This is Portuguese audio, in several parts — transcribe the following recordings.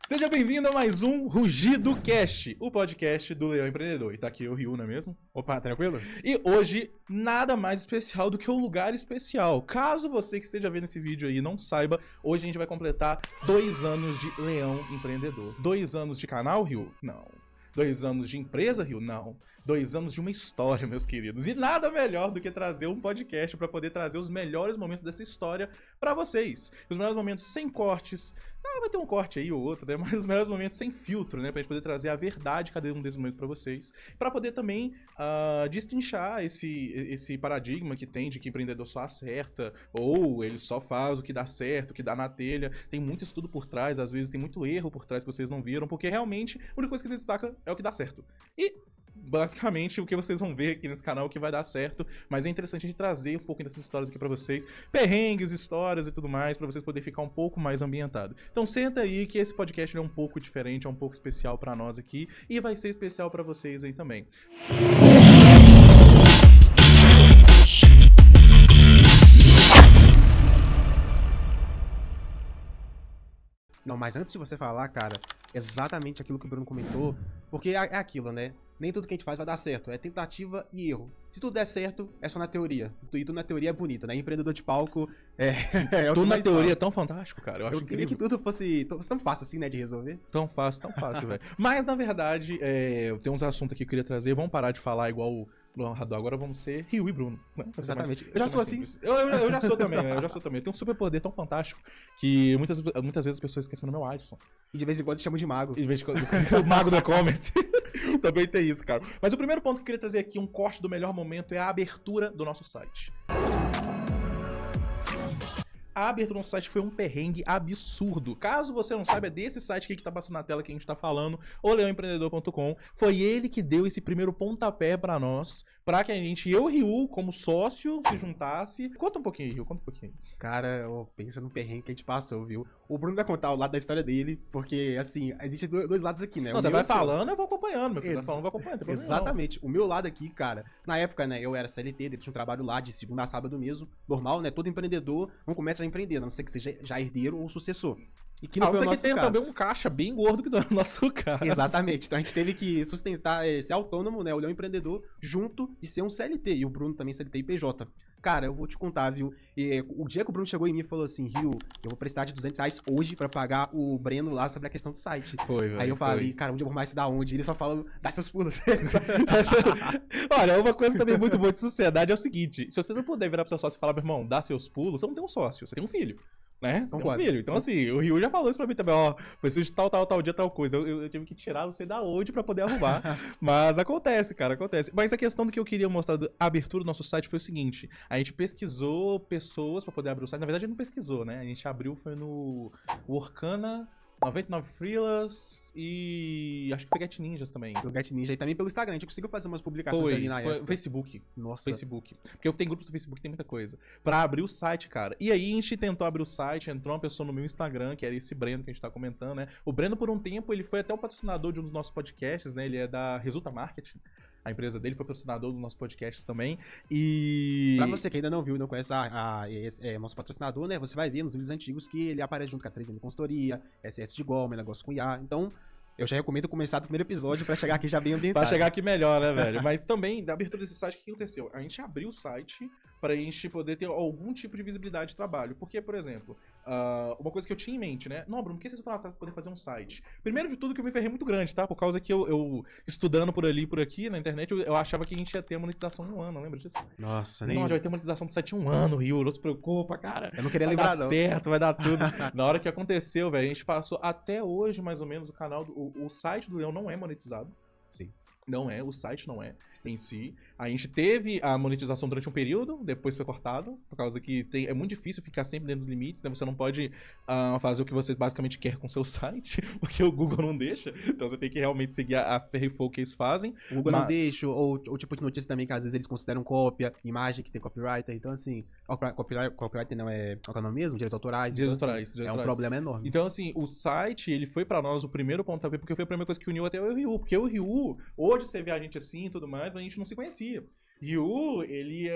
Seja bem-vindo a mais um Rugido Cast, o podcast do Leão Empreendedor. E tá aqui o Ryu, não é mesmo? Opa, tranquilo? E hoje, nada mais especial do que um lugar especial. Caso você que esteja vendo esse vídeo aí não saiba, hoje a gente vai completar 2 anos de Leão Empreendedor. 2 anos de canal, Ryu? Não. 2 anos de empresa, Ryu? Não. 2 anos de uma história, meus queridos. E nada melhor do que trazer um podcast para poder trazer os melhores momentos dessa história para vocês. Os melhores momentos sem cortes. Vai ter um corte aí ou outro, né? Mas os melhores momentos sem filtro, né? Pra gente poder trazer a verdade de cada um desses momentos pra vocês. Pra poder também destrinchar esse paradigma que tem de que empreendedor só acerta, ou ele só faz o que dá certo, o que dá na telha. Tem muito estudo por trás, às vezes tem muito erro por trás que vocês não viram, porque realmente a única coisa que se destaca é o que dá certo. E basicamente o que vocês vão ver aqui nesse canal que vai dar certo, mas é interessante a gente trazer um pouco dessas histórias aqui pra vocês, perrengues, histórias e tudo mais, pra vocês poderem ficar um pouco mais ambientado. Então senta aí que esse podcast é um pouco diferente, é um pouco especial pra nós aqui e vai ser especial pra vocês aí também. Não, mas antes de você falar, cara, exatamente aquilo que o Bruno comentou, porque é aquilo, né? Nem tudo que a gente faz vai dar certo, é tentativa e erro. Se tudo der certo, é só na teoria. E tudo na teoria é bonito, né? Empreendedor de palco é o Tudo que na mais teoria fala. é tão fantástico, cara. Eu queria que tudo fosse tão fácil assim, né, de resolver. Tão fácil, velho. Mas, na verdade, tem uns assuntos aqui que eu queria trazer. Vamos parar de falar igual o narrador. Agora vamos ser Ryu e Bruno. Né? Exatamente. Eu Eu já sou assim. Eu já sou também, né? Eu já sou também. Eu tenho um superpoder tão fantástico que muitas vezes as pessoas esquecem meu nome é o Adson. E de vez em quando te chamo de mago. Em vez de o mago do e-commerce. Também tem isso, cara. Mas o primeiro ponto que eu queria trazer aqui, um corte do melhor momento, é a abertura do nosso site. A abertura do nosso site foi um perrengue absurdo. Caso você não saiba, é desse site aqui que tá passando na tela que a gente tá falando, o leãoempreendedor.com. Foi ele que deu esse primeiro pontapé pra nós, pra que a gente, eu e o Ryu, como sócio, se juntasse. Conta um pouquinho, Ryu, conta um pouquinho. Cara, pensa no perrengue que a gente passou, viu? O Bruno vai contar o lado da história dele, porque, assim, existem dois lados aqui, né? Não, O você meu vai e o seu. falando, eu vou acompanhando, meu filho. Você vai falando, eu vou acompanhando. Exatamente. O meu lado aqui, cara, na época, né, eu era CLT, ele tinha um trabalho lá de segunda a sábado mesmo, normal, né? Todo empreendedor não começa a empreender, a não ser que seja já herdeiro ou sucessor. E que não foi o nosso que tem caso. também um caixa bem gordo que não é o nosso caso. Exatamente. Então a gente teve que sustentar, ser autônomo, né? O Leão Empreendedor, junto de ser um CLT. E o Bruno também CLT e PJ. Cara, eu vou te contar, viu? O dia que o Bruno chegou em mim e falou assim, Ryu, eu vou precisar de R$200 hoje pra pagar o Breno lá sobre a questão do site. Foi, velho. Aí eu falei, cara, onde eu vou arrumar isso da onde? Ele só fala, dá seus pulos. Olha, uma coisa também muito boa de sociedade é o seguinte, se você não puder virar pro seu sócio e falar, meu irmão, dá seus pulos, você não tem um sócio, você tem um filho. Né? Você tem um filho. Então, assim, o Ryu já falou isso pra mim também, ó. Preciso de tal dia, tal coisa. Eu tive que tirar você da onde pra poder arrumar. Mas acontece, cara, acontece. Mas a questão do que eu queria mostrar da abertura do nosso site foi o seguinte: a gente pesquisou pessoas pra poder abrir o site. Na verdade, a gente não pesquisou, né? A gente abriu, foi no Workana, 99 Freelas e acho que foi Get Ninjas também. O Get Ninja e também pelo Instagram, a gente conseguiu fazer umas publicações ali na época. Facebook. Nossa. Facebook. Porque eu tenho grupos do Facebook, tem muita coisa. Pra abrir o site, cara. E aí a gente tentou abrir o site, entrou uma pessoa no meu Instagram, que era esse Breno que a gente tá comentando, né? O Breno, por um tempo, ele foi até o patrocinador de um dos nossos podcasts, né? Ele é da Resulta Marketing. A empresa dele foi patrocinador dos nossos podcasts também. E... Pra você que ainda não viu e não conhece nosso patrocinador, né? Você vai ver nos vídeos antigos que ele aparece junto com a 3M Consultoria, SS de Gol, Negócio com IA. Então, eu já recomendo começar do primeiro episódio pra chegar aqui já bem ambientado. Pra chegar aqui melhor, né, velho? Mas também, da abertura desse site, o que aconteceu? A gente abriu o site pra gente poder ter algum tipo de visibilidade de trabalho. Porque, por exemplo, uma coisa que eu tinha em mente, né? Não, Bruno, por que vocês falaram pra poder fazer um site? Primeiro de tudo que eu me ferrei muito grande, tá? Por causa que eu estudando por ali e por aqui na internet, eu achava que a gente ia ter a monetização em 1 ano, lembra disso? Nossa, Não, já vai ter monetização do site em 1 ano, Rio, não se preocupa, cara. Eu não queria vai lembrar, dar não. certo, vai dar tudo. Na hora que aconteceu, velho, a gente passou até hoje, mais ou menos, o canal, o site do Leão não é monetizado. Sim. Não é, o site não é em si. A gente teve a monetização durante um período, depois foi cortado, por causa que é muito difícil ficar sempre dentro dos limites, né? Você não pode fazer o que você basicamente quer com o seu site, porque o Google não deixa. Então você tem que realmente seguir a ferro e fogo que eles fazem. O Google não deixa, ou tipo de notícia também que às vezes eles consideram cópia, imagem que tem copyright. Então assim, copyright não é o nome mesmo? Direitos autorais. Direitos então, autorais, assim, é um problema enorme. Então assim, o site, ele foi pra nós o primeiro pontapé, porque foi a primeira coisa que uniu até eu e o Ryu. Porque o Ryu, hoje você vê a gente assim e tudo mais, mas a gente não se conhecia. Ryu, ele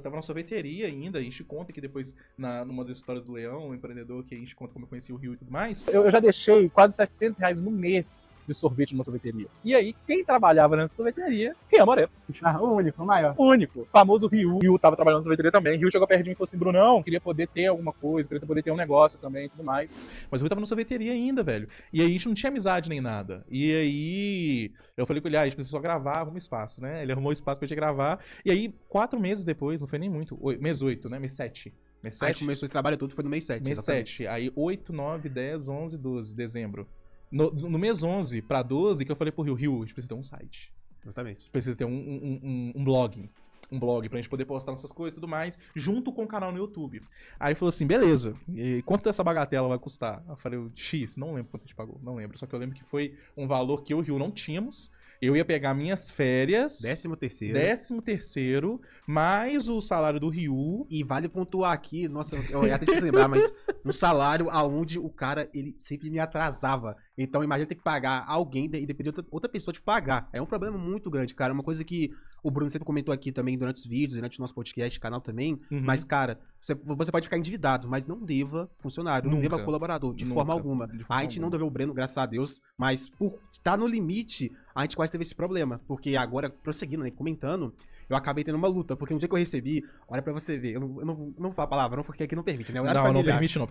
tava na sorveteria ainda, a gente conta que depois, numa das histórias do Leão, o empreendedor, que a gente conta como eu conheci o Ryu e tudo mais. Eu já deixei quase R$700 no mês de sorvete numa sorveteria. E aí, quem trabalhava nessa sorveteria? Rian Moreto. O único, o maior. O único. Famoso Ryu. Ryu tava trabalhando na sorveteria também. Ryu chegou perto de mim e falou assim, Brunão, queria poder ter alguma coisa, queria poder ter um negócio também e tudo mais. Mas o Ryu tava na sorveteria ainda, velho. E aí a gente não tinha amizade nem nada. E aí eu falei com ele, a gente precisa só gravar, arruma espaço, né? Ele arrumou espaço pra gente gravar. E aí, 4 meses depois, não foi nem muito, mês 8, né? Mês 7. Mês 7. Aí começou esse trabalho todo, foi no mês 7. Mês 7. Aí 8, 9, 10, 11, 12, dezembro. No mês 11 pra 12, que eu falei pro Ryu, a gente precisa ter um site. Exatamente. Precisa ter um blog. Um blog pra gente poder postar nossas coisas e tudo mais, junto com o canal no YouTube. Aí falou assim, beleza, e quanto essa bagatela vai custar? Eu falei, X, não lembro quanto a gente pagou, não lembro. Só que eu lembro que foi um valor que eu e o Ryu não tínhamos. Eu ia pegar minhas férias. 13º, mais o salário do Ryu. E vale pontuar aqui, nossa, eu ia até te lembrar, mas um salário aonde o cara, ele sempre me atrasava. Então imagina ter que pagar alguém e depender de outra pessoa te pagar. É um problema muito grande, cara. Uma coisa que o Bruno sempre comentou aqui também durante os vídeos, durante o nosso podcast, canal também. Uhum. Mas, cara, você pode ficar endividado, mas não deva funcionário, não deva colaborador, de forma alguma. A gente não deveu o Breno, graças a Deus, mas por estar no limite, a gente quase teve esse problema. Porque agora, prosseguindo, né, comentando, eu acabei tendo uma luta, porque no dia que eu recebi, olha pra você ver, eu não vou falar palavrão porque aqui não permite, né? Não permite não.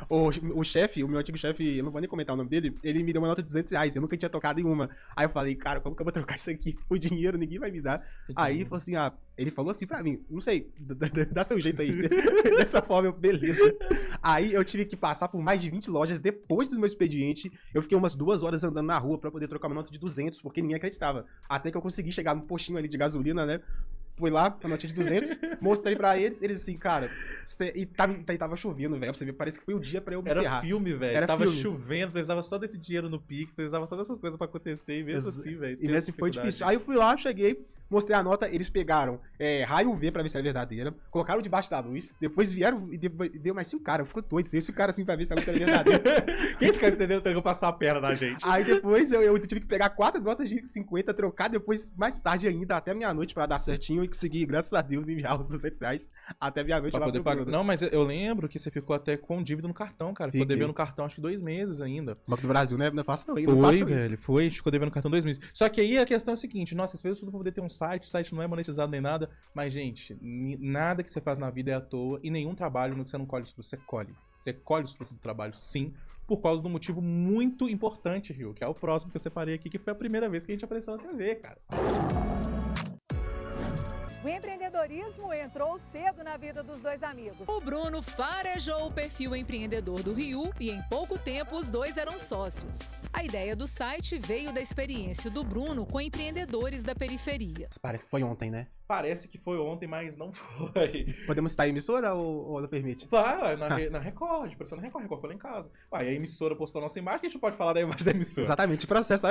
O chefe, o meu antigo chefe, eu não vou nem comentar o nome dele, ele me deu uma nota de R$200, eu nunca tinha tocado em uma. Aí eu falei, cara, como que eu vou trocar isso aqui por dinheiro? Ninguém vai me dar. Aí falou assim, ele falou assim pra mim, não sei, dá seu jeito aí. Dessa forma, beleza. Aí eu tive que passar por mais de 20 lojas depois do meu expediente. Eu fiquei umas 2 horas andando na rua pra poder trocar uma nota de 200, porque ninguém acreditava. Até que eu consegui chegar num postinho ali de gasolina, né? Fui lá, a notinha de 200, mostrei pra eles assim, cara, e tava chovendo, velho, pra você ver, parece que foi o dia pra eu me ferrar. Era filme, velho, tava filme. chovendo, precisava só desse dinheiro no Pix, precisava só dessas coisas pra acontecer, e mesmo assim, velho. E mesmo foi difícil. Aí eu fui lá, cheguei, mostrei a nota, eles pegaram raio V pra ver se era verdadeira, colocaram debaixo da luz, depois vieram e veio mais 5 caras, ficou doido, veio 5 caras assim pra ver se a nota era verdadeira. Quem esse cara entendeu? Tem que passar a perna na gente. Aí depois eu tive que pegar 4 notas de 50, trocar, depois, mais tarde ainda, até meia-noite pra dar certinho e conseguir, graças a Deus, enviar os R$200 até meia-noite Pra lá poder pro pagar. Bruno. Não, mas eu lembro que você ficou até com dívida no cartão, cara. Ficou Fiquei. devendo no cartão acho que 2 meses ainda. Banco do Brasil, né? Não é fácil não, hein? Foi, Não façam velho, foi. A gente ficou devendo no cartão 2 meses. Só que aí a questão é a seguinte, nossa, você fez tudo pra poder ter um site, o site não é monetizado nem nada, mas, gente, nada que você faz na vida é à toa e nenhum trabalho no que você não colhe os frutos, você colhe. Você colhe os frutos do trabalho, sim, por causa de um motivo muito importante, Ryu, que é o próximo que eu separei aqui, que foi a primeira vez que a gente apareceu na TV, cara. O empreendedorismo entrou cedo na vida dos dois amigos. O Bruno farejou o perfil empreendedor do Ryu e em pouco tempo os dois eram sócios. A ideia do site veio da experiência do Bruno com empreendedores da periferia. Parece que foi ontem, né? Parece que foi ontem, mas não foi. Podemos citar a emissora ou não permite? Vai, na Record, apareceu na Record foi lá em casa. Uai, a emissora postou a nossa imagem, que a gente pode falar da imagem da emissora. Exatamente, processo.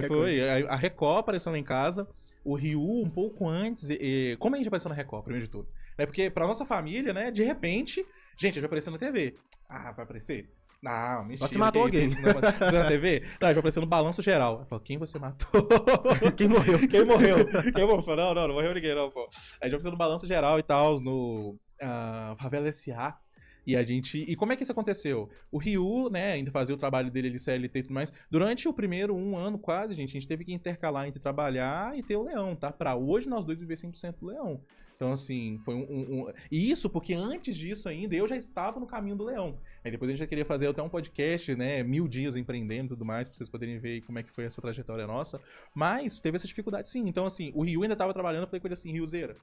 Foi. A Record apareceu lá em casa. O Ryu, um pouco antes, como a gente apareceu na Record, primeiro de tudo? É porque pra nossa família, né, de repente, gente, a gente vai aparecer na TV. Ah, vai aparecer? Não, mentira. Você matou alguém. Na TV? Não, a gente vai aparecer no balanço geral. Eu falo, quem você matou? Quem morreu? Quem morreu? Não morreu ninguém não, pô. A gente vai aparecer no balanço geral e tal, no Favela S.A., E como é que isso aconteceu? O Ryu, né, ainda fazia o trabalho dele ali, CLT e tudo mais. Durante o primeiro 1 ano quase, gente, a gente teve que intercalar entre trabalhar e ter o Leão, tá? Pra hoje nós dois viver 100% do Leão. Então, assim, foi E isso porque antes disso ainda, eu já estava no caminho do Leão. Aí depois a gente já queria fazer até um podcast, né, 1000 dias empreendendo e tudo mais, pra vocês poderem ver como é que foi essa trajetória nossa. Mas teve essa dificuldade sim. Então, assim, o Ryu ainda estava trabalhando, eu falei com ele assim, Ryuzeira,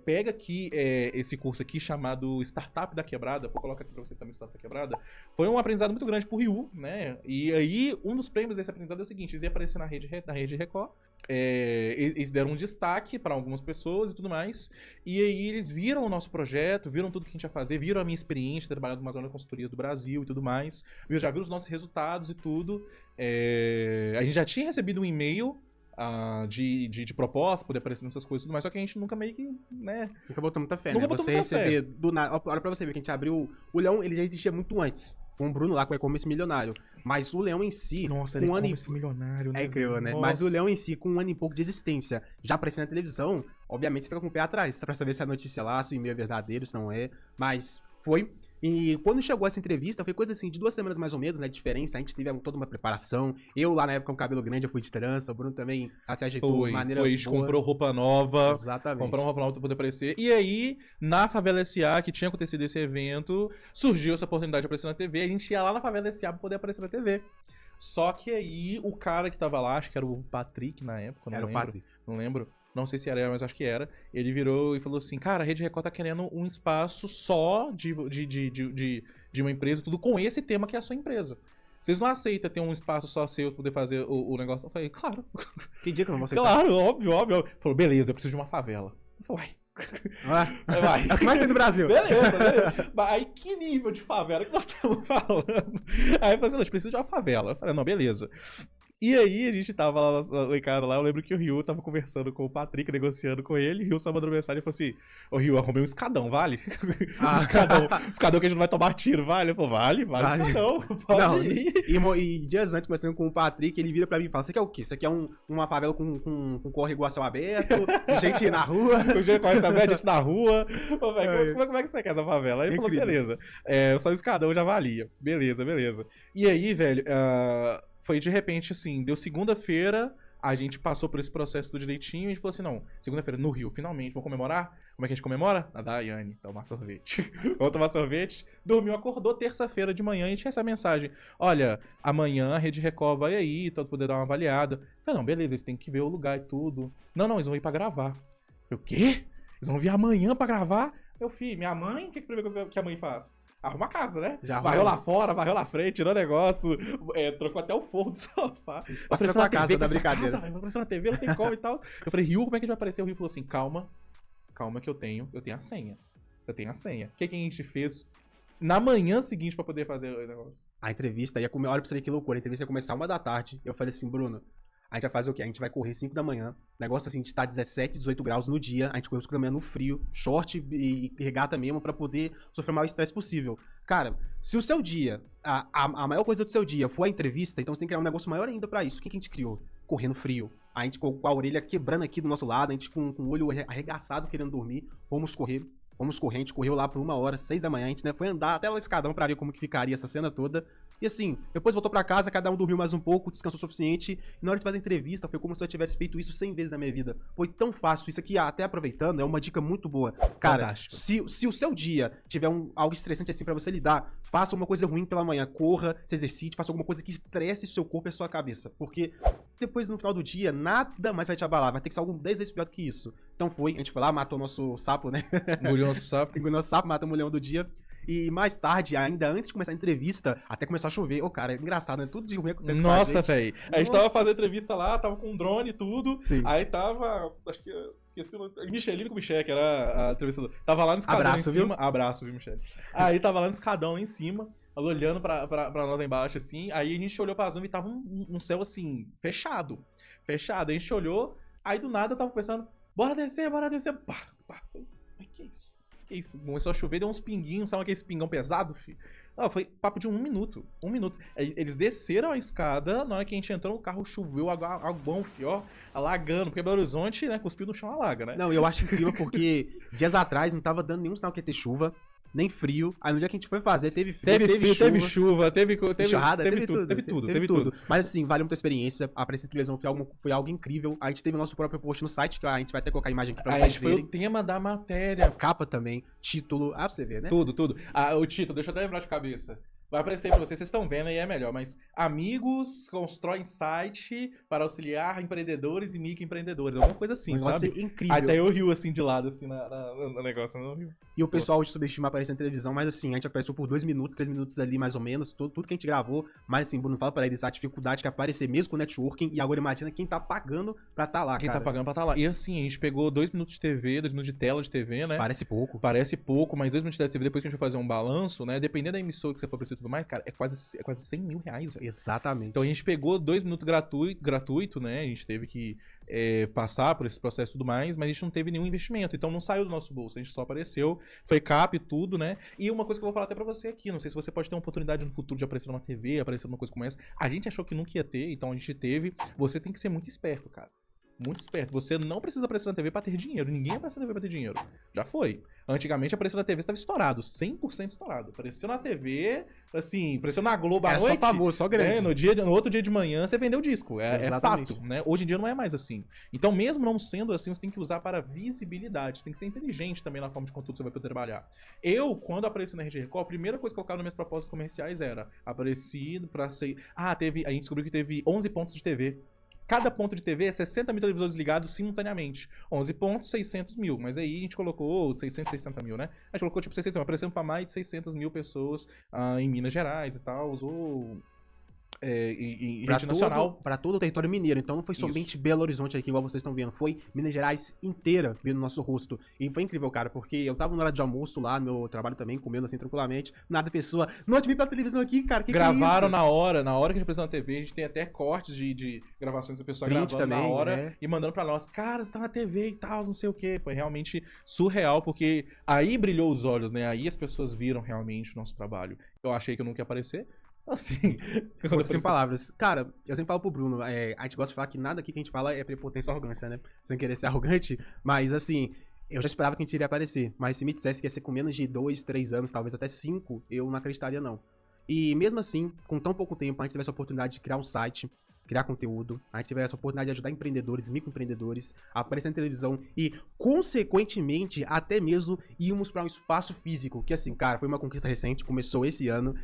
pega aqui esse curso aqui chamado Startup da Quebrada, vou colocar aqui pra vocês também, Startup da Quebrada. Foi um aprendizado muito grande pro Ryu, né? E aí, um dos prêmios desse aprendizado é o seguinte, eles iam aparecer na rede Record, eles deram um destaque para algumas pessoas e tudo mais, e aí eles viram o nosso projeto, viram tudo que a gente ia fazer, viram a minha experiência, trabalhando com uma zona de consultorias do Brasil e tudo mais, já viram os nossos resultados e tudo. A gente já tinha recebido um e-mail de proposta, poder aparecer nessas coisas e tudo mais, só que a gente nunca meio que, né... Nunca botou muita fé, Nunca né? botou Você muita receber do nada... Olha pra você ver que a gente abriu... O Leão, ele já existia muito antes. Com o Bruno lá, com o e-commerce milionário. Mas o Leão em si... Nossa, com ele um ano esse milionário, né? É incrível, né? Nossa. Mas o Leão em si, com 1 ano e pouco de existência, já aparecendo na televisão, obviamente você fica com o pé atrás, pra saber se a notícia lá, se o e-mail é verdadeiro, se não é. Mas foi. E quando chegou essa entrevista, foi coisa assim, de 2 semanas mais ou menos, né, de diferença, a gente teve toda uma preparação. Eu lá na época com cabelo grande, eu fui de trança, o Bruno também se ajeitou de maneira boa. Comprou roupa nova. Exatamente. Comprou uma roupa nova pra poder aparecer. E aí, na Favela SA, que tinha acontecido esse evento, surgiu essa oportunidade de aparecer na TV, a gente ia lá na Favela SA pra poder aparecer na TV. Só que aí, o cara que tava lá, acho que era o Patrick na época, não lembro. Não lembro. Não sei se era, mas acho que era. Ele virou e falou assim, cara, a Rede Record tá querendo um espaço só de uma empresa, tudo com esse tema que é a sua empresa. Vocês não aceitam ter um espaço só seu pra poder fazer o negócio? Eu falei, claro. Que dia que eu não vou aceitar? Claro, óbvio. Falou, beleza, eu preciso de uma favela. Eu falei, vai. É o que mais tem no Brasil. Beleza. Aí que nível de favela que nós estamos falando? Aí eu falei assim, a gente precisa de uma favela. Eu falei, não, beleza. E aí, a gente tava lá em casa, eu lembro que o Ryu tava conversando com o Patrick, negociando com ele, e o Ryu só mandou mensagem e falou assim, ô Ryu, arrumei um escadão, vale? Escadão que a gente não vai tomar tiro, vale? Eu falei, vale escadão, pode ir. E dias antes, conversando com o Patrick, ele vira pra mim e fala, você quer o quê? Você quer uma favela com córrego a céu aberto, gente na rua? Com gente com gente na rua. Pô, véio, como é que você quer essa favela? Aí ele falou, beleza, só o escadão já valia. Beleza. E aí, velho, foi de repente, assim, deu segunda-feira, a gente passou por esse processo tudo direitinho, e a gente falou assim, não, segunda-feira no Rio, finalmente, vamos comemorar? Como é que a gente comemora? A Daiane, tomar sorvete. Vamos tomar sorvete. Dormiu, acordou, terça-feira de manhã, a gente tinha essa mensagem. Olha, amanhã a Rede Record vai aí, todo poder dar uma avaliada. Eu falei, não, beleza, eles têm que ver o lugar e tudo. Não, eles vão ir pra gravar. Eu, o quê? Eles vão vir amanhã pra gravar? Eu, filho, minha mãe, o que primeiro que a mãe faz? Arruma a casa, né? Já varreu lá fora, varreu lá frente, tirou negócio, trocou até o forro do sofá. Mostrou com a casa da brincadeira. Vai aparecer na TV, não tem como e tal. Eu falei, Rio, como é que a gente vai aparecer? O Rio falou assim, calma que eu tenho a senha. O que a gente fez na manhã seguinte pra poder fazer o negócio? A entrevista ia começar, olha pra você ver que loucura, a entrevista ia começar 1 da tarde. Eu falei assim, Bruno, a gente vai fazer o quê? A gente vai correr 5 da manhã. Negócio assim, de estar 17, 18 graus no dia. A gente correu 5 da manhã no frio, short e regata mesmo, pra poder sofrer o maior estresse possível. Cara, se o seu dia, a maior coisa do seu dia for a entrevista, então você tem que criar um negócio maior ainda pra isso. O que a gente criou? Correndo frio. A gente com a orelha quebrando aqui do nosso lado, a gente com o olho arregaçado querendo dormir. Vamos correr, a gente correu lá por 1 hora, 6 da manhã, a gente, né, foi andar até lá escadão pra ver como que ficaria essa cena toda. E assim, depois voltou pra casa, cada um dormiu mais um pouco, descansou o suficiente. E na hora de fazer a entrevista, foi como se eu tivesse feito isso 100 vezes na minha vida. Foi tão fácil. Isso aqui, até aproveitando, é uma dica muito boa. Cara, se o seu dia tiver algo estressante assim pra você lidar, faça uma coisa ruim pela manhã. Corra, se exercite, faça alguma coisa que estresse seu corpo e a sua cabeça. Porque depois, no final do dia, nada mais vai te abalar. Vai ter que ser algo 10 vezes pior do que isso. Então a gente foi lá, matou nosso sapo, né? Engoliu nosso sapo. Engoliu nosso sapo, matamos o leão do dia. E mais tarde, ainda antes de começar a entrevista, até começar a chover. Ô, cara, é engraçado, né? Tudo de ruim acontece com a gente. Nossa, velho. A gente tava fazendo entrevista lá, tava com um drone e tudo. Sim. Aí tava, acho que, esqueci o nome. Michelino com Michel, que era a entrevistadora. Tava lá no escadão Abraço, em cima. Abraço, viu, Michel? Aí tava lá no escadão lá em cima, olhando pra nós lá embaixo, assim. Aí a gente olhou pra nuvens e tava um céu, assim, fechado. Fechado. Aí a gente olhou, aí do nada eu tava pensando, bora descer. Pá. Mas que isso? Que isso? Começou a chover, deu uns pinguinhos, sabe aquele pingão pesado, filho? Não, foi papo de 1 minuto. 1 minuto. Eles desceram a escada, na hora que a gente entrou no carro, choveu, aguão, filho, ó, alagando, porque Belo Horizonte, né, cuspiu no chão, alaga, né? Não, eu acho incrível porque dias atrás não tava dando nenhum sinal que ia ter chuva, nem frio. Aí no dia que a gente foi fazer, teve frio, teve chuva, teve enxurrada, teve tudo. Mas assim, vale muito a experiência. A Aparecer Televisão foi algo incrível. A gente teve o nosso próprio post no site, que a gente vai até colocar a imagem aqui pra vocês verem. Foi o tema da matéria. Capa também, título, pra você ver, né? Tudo. O título, deixa eu até lembrar de cabeça. Vai aparecer pra vocês estão vendo aí, é melhor. Mas amigos constroem site para auxiliar empreendedores e microempreendedores. Alguma coisa assim, sabe? Incrível. Até eu rio assim de lado, assim, no negócio. Não rio. E o pessoal subestima aparecer na televisão, mas assim, a gente apareceu por 2 minutos, 3 minutos ali, mais ou menos, tudo que a gente gravou. Mas assim, Bruno, fala pra eles a dificuldade que é aparecer mesmo com o networking. E agora imagina quem tá pagando pra tá lá, Quem tá pagando pra tá lá. E assim, a gente pegou 2 minutos de TV, 2 minutos de tela de TV, né? Parece pouco, mas 2 minutos de TV, depois que a gente vai fazer um balanço, né? Dependendo da emissora que você for aparecer e tudo mais, cara, é quase 100 mil reais, velho. Exatamente. Então a gente pegou 2 minutos gratuito, né? A gente teve que passar por esse processo e tudo mais, mas a gente não teve nenhum investimento. Então não saiu do nosso bolso, a gente só apareceu, foi cap e tudo, né? E uma coisa que eu vou falar até pra você aqui, não sei se você pode ter uma oportunidade no futuro de aparecer numa TV, aparecer numa coisa como essa. A gente achou que nunca ia ter, então a gente teve. Você tem que ser muito esperto, cara. Muito esperto. Você não precisa aparecer na TV pra ter dinheiro. Ninguém aparece na TV pra ter dinheiro. Já foi. Antigamente, aparecer na TV estava estourado. 100% estourado. Apareceu na TV, assim, apareceu na Globo à Era noite. só famoso, só grande. No outro dia de manhã, você vendeu o disco. É Exatamente. fato, né? Hoje em dia não é mais assim. Então, mesmo não sendo assim, você tem que usar para visibilidade. Você tem que ser inteligente também na forma de conteúdo que você vai poder trabalhar. Eu, quando apareci na RG Record, a primeira coisa que eu colocava nas minhas propostas comerciais era apareci pra ser... a gente descobriu que teve 11 pontos de TV. Cada ponto de TV é 60 mil televisores ligados simultaneamente. 11 pontos, 600 mil. Mas aí a gente colocou 660 mil, né? A gente colocou tipo 600 mil, aparecendo pra mais de 600 mil pessoas em Minas Gerais e tal. Usou em rede nacional. Para todo o território mineiro. Então não foi somente Belo Horizonte aqui, igual vocês estão vendo. Foi Minas Gerais inteira vendo o nosso rosto. E foi incrível, cara, porque eu tava na hora de almoço lá, no meu trabalho também, comendo assim tranquilamente. Nada, pessoa, não, te vi pela televisão aqui, cara, Gravaram que é isso? na hora que a gente apresentou na TV, a gente tem até cortes de gravações da pessoa Print gravando também, na hora né? e mandando pra nós. Cara, você tá na TV e tal, não sei o que. Foi realmente surreal, porque aí brilhou os olhos, né? Aí as pessoas viram realmente o nosso trabalho. Eu achei que eu nunca ia aparecer. Assim, Sem palavras. Cara, eu sempre falo pro Bruno, a gente gosta de falar que nada aqui que a gente fala é prepotência ou arrogância, né? Sem querer ser arrogante, mas assim, eu já esperava que a gente iria aparecer. Mas se me dissesse que ia ser com menos de 2, 3 anos, talvez até 5, eu não acreditaria não. E mesmo assim, com tão pouco tempo, a gente teve essa oportunidade de criar um site, criar conteúdo, a gente teve essa oportunidade de ajudar empreendedores, microempreendedores, a aparecer na televisão e, consequentemente, até mesmo irmos para um espaço físico, que assim, cara, foi uma conquista recente, começou esse ano.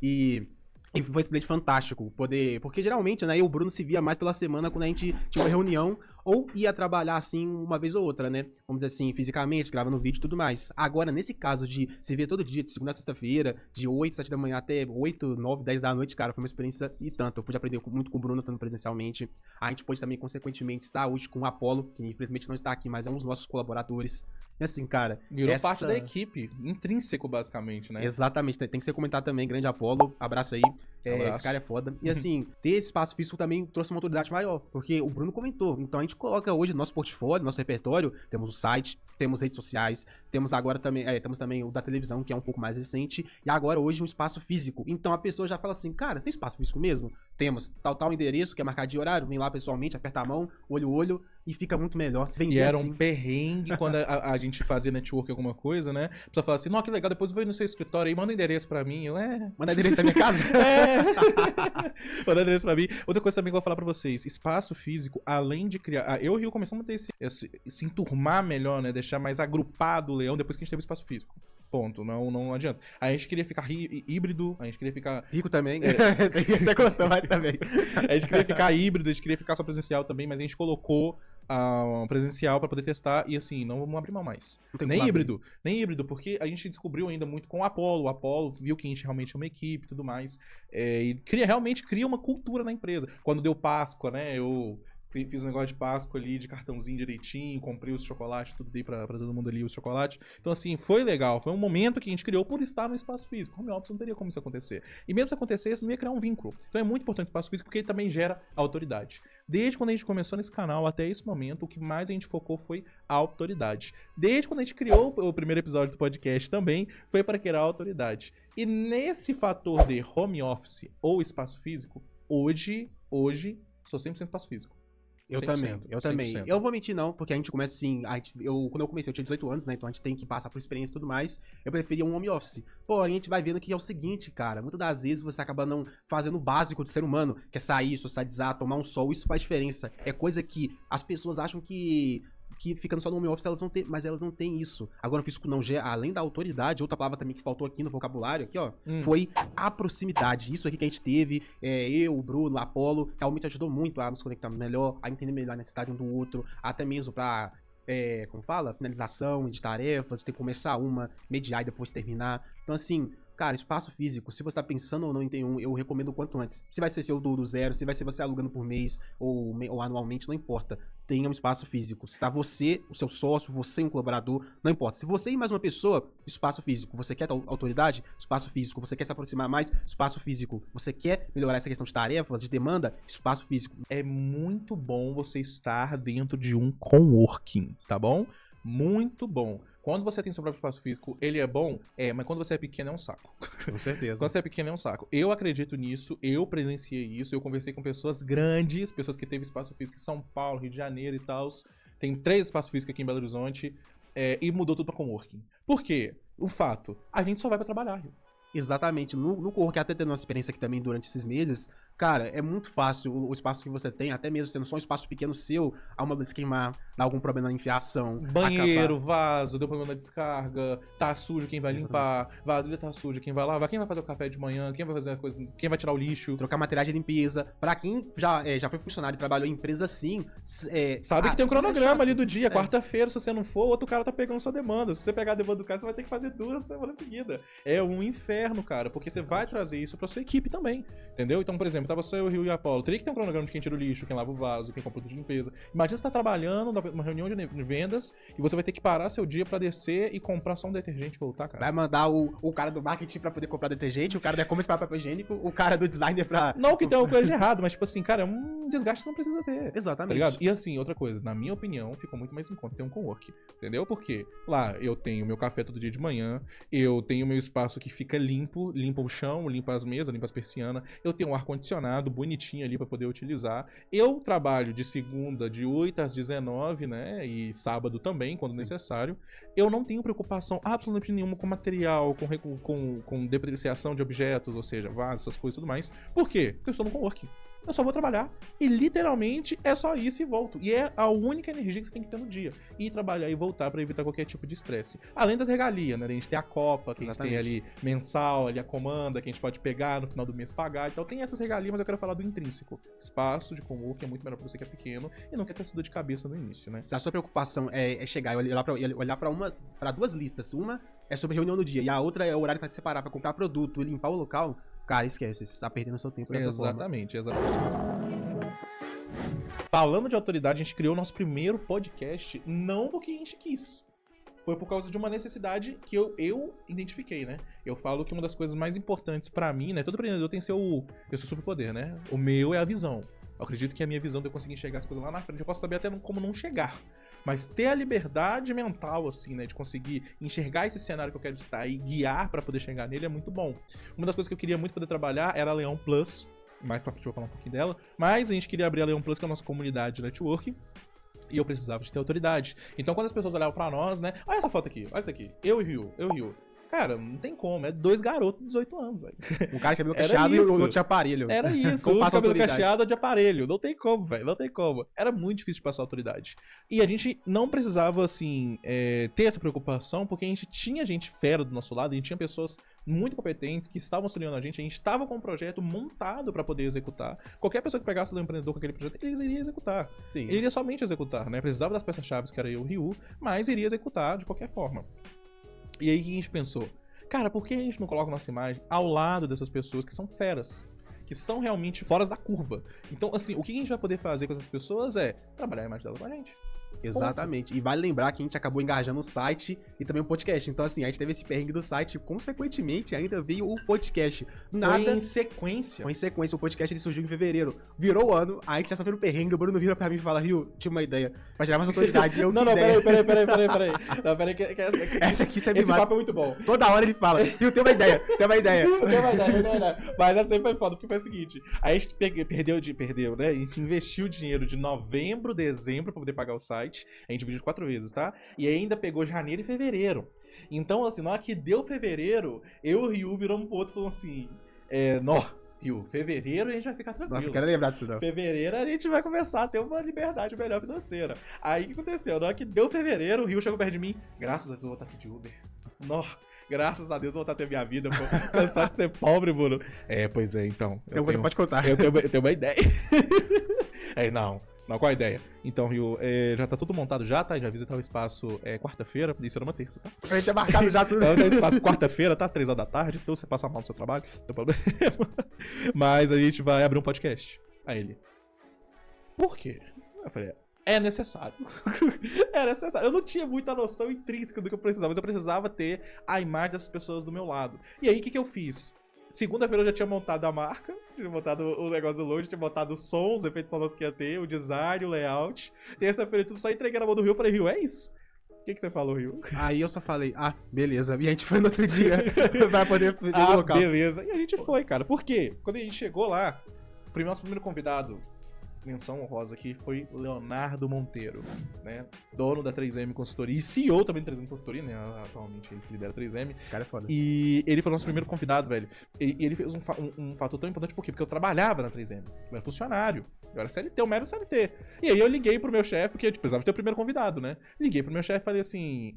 E foi simplesmente fantástico poder... Porque geralmente, né, eu e o Bruno se via mais pela semana quando a gente tinha uma reunião ou ia trabalhar, assim, uma vez ou outra, né? Vamos dizer assim, fisicamente, gravando vídeo e tudo mais. Agora, nesse caso de se ver todo dia, de segunda a sexta-feira, de 8, 7 da manhã até 8, 9, 10 da noite, cara, foi uma experiência e tanto. Eu pude aprender muito com o Bruno, estando presencialmente. A gente pôde também, consequentemente, estar hoje com o Apolo, que infelizmente não está aqui, mas é um dos nossos colaboradores. E assim, cara... Virou parte da equipe, intrínseco, basicamente, né? Exatamente, tem que ser comentado também, grande Apolo, abraço aí, Abraço. Esse cara é foda. E assim, ter esse espaço físico também trouxe uma autoridade maior, porque o Bruno comentou, então a gente coloca hoje no nosso portfólio, nosso repertório, temos o site, temos redes sociais, temos agora também, temos também o da televisão, que é um pouco mais recente, e agora hoje um espaço físico. Então a pessoa já fala assim, cara, tem espaço físico mesmo? Temos tal endereço, que é marcado de horário, vem lá pessoalmente, aperta a mão, olho, e fica muito melhor. E era um perrengue quando a gente fazia network alguma coisa, né? A pessoa fala assim, não, que legal, depois eu vou ir no seu escritório aí, manda o endereço pra mim. Manda o endereço da minha casa? Manda o endereço pra mim. Outra coisa também que eu vou falar pra vocês, espaço físico, além de criar... Eu e o Rio começamos a ter esse enturmar melhor, né? Deixar mais agrupado o leão depois que a gente teve espaço físico. Ponto, não adianta. A gente queria ficar híbrido, a gente queria ficar... Rico também, você contou mais também. A gente queria ficar híbrido, a gente queria ficar só presencial também, mas a gente colocou presencial pra poder testar e assim, não vamos abrir mão mais. Nem híbrido, porque a gente descobriu ainda muito com o Apolo viu que a gente realmente é uma equipe e tudo mais, e realmente cria uma cultura na empresa. Quando deu Páscoa, né, eu fiz um negócio de Páscoa ali, de cartãozinho direitinho, comprei os chocolates, tudo dei pra todo mundo ali os chocolates. Então assim, foi legal, foi um momento que a gente criou por estar no espaço físico. Home office não teria como isso acontecer. E mesmo se acontecesse, não ia criar um vínculo. Então é muito importante o espaço físico porque ele também gera autoridade. Desde quando a gente começou nesse canal até esse momento, o que mais a gente focou foi a autoridade. Desde quando a gente criou o primeiro episódio do podcast também, foi para criar autoridade. E nesse fator de home office ou espaço físico, hoje, sou 100% espaço físico. Eu 100%, também. 100%. Eu não vou mentir não, porque a gente começa assim, quando eu comecei eu tinha 18 anos, né, então a gente tem que passar por experiência e tudo mais, eu preferia um home office. Pô, a gente vai vendo que é o seguinte, cara, muitas das vezes você acaba não fazendo o básico do ser humano, que é sair, socializar, tomar um sol, isso faz diferença. É coisa que as pessoas acham que ficando só no home office elas vão ter, mas elas não têm isso. Agora o físico não gera, além da autoridade, outra palavra também que faltou aqui no vocabulário, aqui ó, foi a proximidade. Isso aqui que a gente teve, eu, o Bruno, o Apolo, realmente ajudou muito a nos conectar melhor, a entender melhor a necessidade um do outro, até mesmo pra, como fala? Finalização de tarefas, ter que começar uma, mediar e depois terminar. Então assim, cara, espaço físico, se você tá pensando ou não em ter um, eu recomendo o quanto antes. Se vai ser seu do zero, se vai ser você alugando por mês ou anualmente, não importa. Tenha um espaço físico. Se tá você, o seu sócio, você um colaborador, não importa. Se você e mais uma pessoa, espaço físico. Você quer autoridade? Espaço físico. Você quer se aproximar mais? Espaço físico. Você quer melhorar essa questão de tarefas, de demanda? Espaço físico. É muito bom você estar dentro de um coworking, tá bom? Muito bom. Quando você tem seu próprio espaço físico, ele é bom? É, mas quando você é pequeno é um saco. Com certeza. Quando você é pequeno é um saco. Eu acredito nisso, eu presenciei isso, eu conversei com pessoas grandes, pessoas que teve espaço físico em São Paulo, Rio de Janeiro e tal. Tem 3 espaços físicos aqui em Belo Horizonte, e mudou tudo pra coworking. Por quê? O fato, a gente só vai pra trabalhar, Rio. Exatamente. No coworking, até tendo uma experiência aqui também durante esses meses, cara, é muito fácil o espaço que você tem, até mesmo sendo só um espaço pequeno seu, há uma luz queimar, dá algum problema na enfiação. Banheiro, vaso, deu problema na descarga, tá sujo, quem vai Exatamente. limpar, vasilha tá suja, quem vai lavar, quem vai fazer o café de manhã, quem vai fazer a coisa, quem vai tirar o lixo. Trocar materiais de limpeza. Pra quem já foi funcionário e trabalhou em empresa assim, Sabe que tem um cronograma ali do dia, É. quarta-feira, se você não for, outro cara tá pegando sua demanda. Se você pegar a demanda do cara, você vai ter que fazer 2 semanas seguidas. É um inferno, cara, porque você vai trazer isso pra sua equipe também, entendeu? Então, por exemplo, tava só eu, o Rio e a Apolo. Teria que ter um cronograma de quem tira o lixo, quem lava o vaso, quem compra produto de limpeza. Imagina você tá trabalhando numa reunião de vendas e você vai ter que parar seu dia pra descer e comprar só um detergente e voltar, cara. Vai mandar o cara do marketing pra poder comprar detergente, o cara do e-commerce pra papel higiênico, o cara do designer pra... Não que tenha alguma coisa de errado, mas tipo assim, cara, é um desgaste que você não precisa ter. Tá Exatamente. ligado? E assim, outra coisa, na minha opinião, ficou muito mais em conta ter um cowork, entendeu? Porque lá eu tenho meu café todo dia de manhã, eu tenho meu espaço que fica limpo, limpa o chão, limpa as mesas, limpa as persianas, eu tenho um ar-condicionado bonitinho ali pra poder utilizar. Eu trabalho de segunda, de 8 às 19, né? E sábado também, quando necessário. Eu não tenho preocupação absolutamente nenhuma com material, com depreciação de objetos, ou seja, vasos, essas coisas e tudo mais. Por quê? Porque eu estou no coworking. Eu só vou trabalhar e literalmente é só isso e volto. E é a única energia que você tem que ter no dia. Ir trabalhar e voltar pra evitar qualquer tipo de estresse. Além das regalias, né? A gente tem a copa, que a gente tem ali mensal, ali a comanda, que a gente pode pegar no final do mês pagar. Então tem essas regalias, mas eu quero falar do intrínseco. Espaço de coworking é muito melhor pra você que é pequeno e não quer ter essa dor de cabeça no início, né? Se a sua preocupação é chegar e olhar pra 2 listas, uma é sobre reunião no dia e a outra é o horário pra se separar, pra comprar produto e limpar o local, cara, esquece, você tá perdendo seu tempo dessa forma. Exatamente. Falando de autoridade, a gente criou o nosso primeiro podcast, não porque a gente quis. Foi por causa de uma necessidade que eu identifiquei, né? Eu falo que uma das coisas mais importantes pra mim, né? Todo empreendedor tem seu superpoder, né? O meu é a visão. Eu acredito que a minha visão de eu conseguir enxergar as coisas lá na frente, eu posso saber até como não chegar. Mas ter a liberdade mental, assim, né? De conseguir enxergar esse cenário que eu quero estar e guiar pra poder chegar nele é muito bom. Uma das coisas que eu queria muito poder trabalhar era a Leão Plus. Mais pra frente eu vou falar um pouquinho dela. Mas a gente queria abrir a Leão Plus, que é a nossa comunidade de networking. E eu precisava de ter autoridade. Então quando as pessoas olhavam pra nós, né? Olha essa foto aqui, olha isso aqui. Eu e Rio. Cara, não tem como. É 2 garotos de 18 anos, velho. Um cara de cabelo Era cacheado e o isso. outro de aparelho. Era isso. Como Um de passa cabelo autoridade? cacheado de aparelho. Não tem como, velho. Não tem como. Era muito difícil de passar autoridade. E a gente não precisava, assim, ter essa preocupação, porque a gente tinha gente fera do nosso lado, a gente tinha pessoas muito competentes que estavam auxiliando a gente estava com um projeto montado pra poder executar. Qualquer pessoa que pegasse do empreendedor com aquele projeto, ele iria executar. Sim. Ele iria somente executar, né? Precisava das peças-chave, que era eu e o Ryu, mas iria executar de qualquer forma. E aí o que a gente pensou? Cara, por que a gente não coloca nossa imagem ao lado dessas pessoas que são feras? Que são realmente fora da curva. Então, assim, o que a gente vai poder fazer com essas pessoas é trabalhar a imagem delas com a gente. Exatamente. E vale lembrar que a gente acabou engajando o site e também o podcast. Então, assim, a gente teve esse perrengue do site e, consequentemente, ainda veio o podcast. Nada. Foi em sequência. Foi em sequência, o podcast ele surgiu em fevereiro. Virou o ano, aí a gente já sofreu um perrengue, o Bruno vira pra mim e fala, Rio, tinha uma ideia pra gerar mais autoridade. Eu, Não, que não, ideia. peraí. Não, peraí, Essa aqui sempre esse papo é muito bom. Toda hora ele fala, Rio, tem uma ideia, tem uma ideia. Mas essa aí foi foda, porque foi o seguinte: a gente perdeu, né? A gente investiu dinheiro de novembro, dezembro pra poder pagar o site. A gente dividiu 4 vezes, tá? E ainda pegou janeiro e fevereiro. Então, assim, na hora que deu fevereiro, eu e o Ryu viramos pro outro e falamos assim: Rio, fevereiro a gente vai ficar tranquilo. Nossa, eu quero lembrar disso não. Fevereiro a gente vai começar a ter uma liberdade melhor financeira. Aí o que aconteceu? Na hora que deu fevereiro, o Rio chegou perto de mim. Graças a Deus eu vou estar aqui de Uber. Graças a Deus eu vou voltar a ter minha vida, pô. Cansado de ser pobre, Bruno. Pois é, então. Você pode contar. Eu tenho uma ideia. Não, qual a ideia? Então, Rio, já tá tudo montado já, tá? Já visitar o espaço quarta-feira, isso era uma terça, tá? A gente tinha marcado já tudo. Então, o espaço quarta-feira, tá? 3 horas da tarde, então você passa mal no seu trabalho, não tem problema. Mas a gente vai abrir um podcast. Aí ele, por quê? Eu falei, é necessário. É necessário. Eu não tinha muita noção intrínseca do que eu precisava, mas eu precisava ter a imagem dessas pessoas do meu lado. E aí, o que eu fiz? Segunda-feira eu já tinha montado a marca, tinha montado o negócio do load, tinha montado os sons, os efeitos sonoros que ia ter, o design, o layout. Terça-feira tudo só entreguei na mão do Rio, eu falei, Rio, é isso. O que você falou, Rio? Aí eu só falei, beleza. E a gente foi no outro dia pra poder ver o local. Beleza. E a gente foi, cara. Por quê? Quando a gente chegou lá, nosso primeiro convidado, menção honrosa aqui, foi o Leonardo Monteiro, né? Dono da 3M Consultoria e CEO também da 3M Consultoria, né? Atualmente ele lidera a 3M. Esse cara é foda. E ele foi o nosso primeiro convidado, velho. E ele fez um fator tão importante, por quê? Porque eu trabalhava na 3M. Eu era funcionário. Eu era CLT, eu mero CLT. E aí eu liguei pro meu chefe, porque eu precisava ter o primeiro convidado, né? Liguei pro meu chefe e falei assim,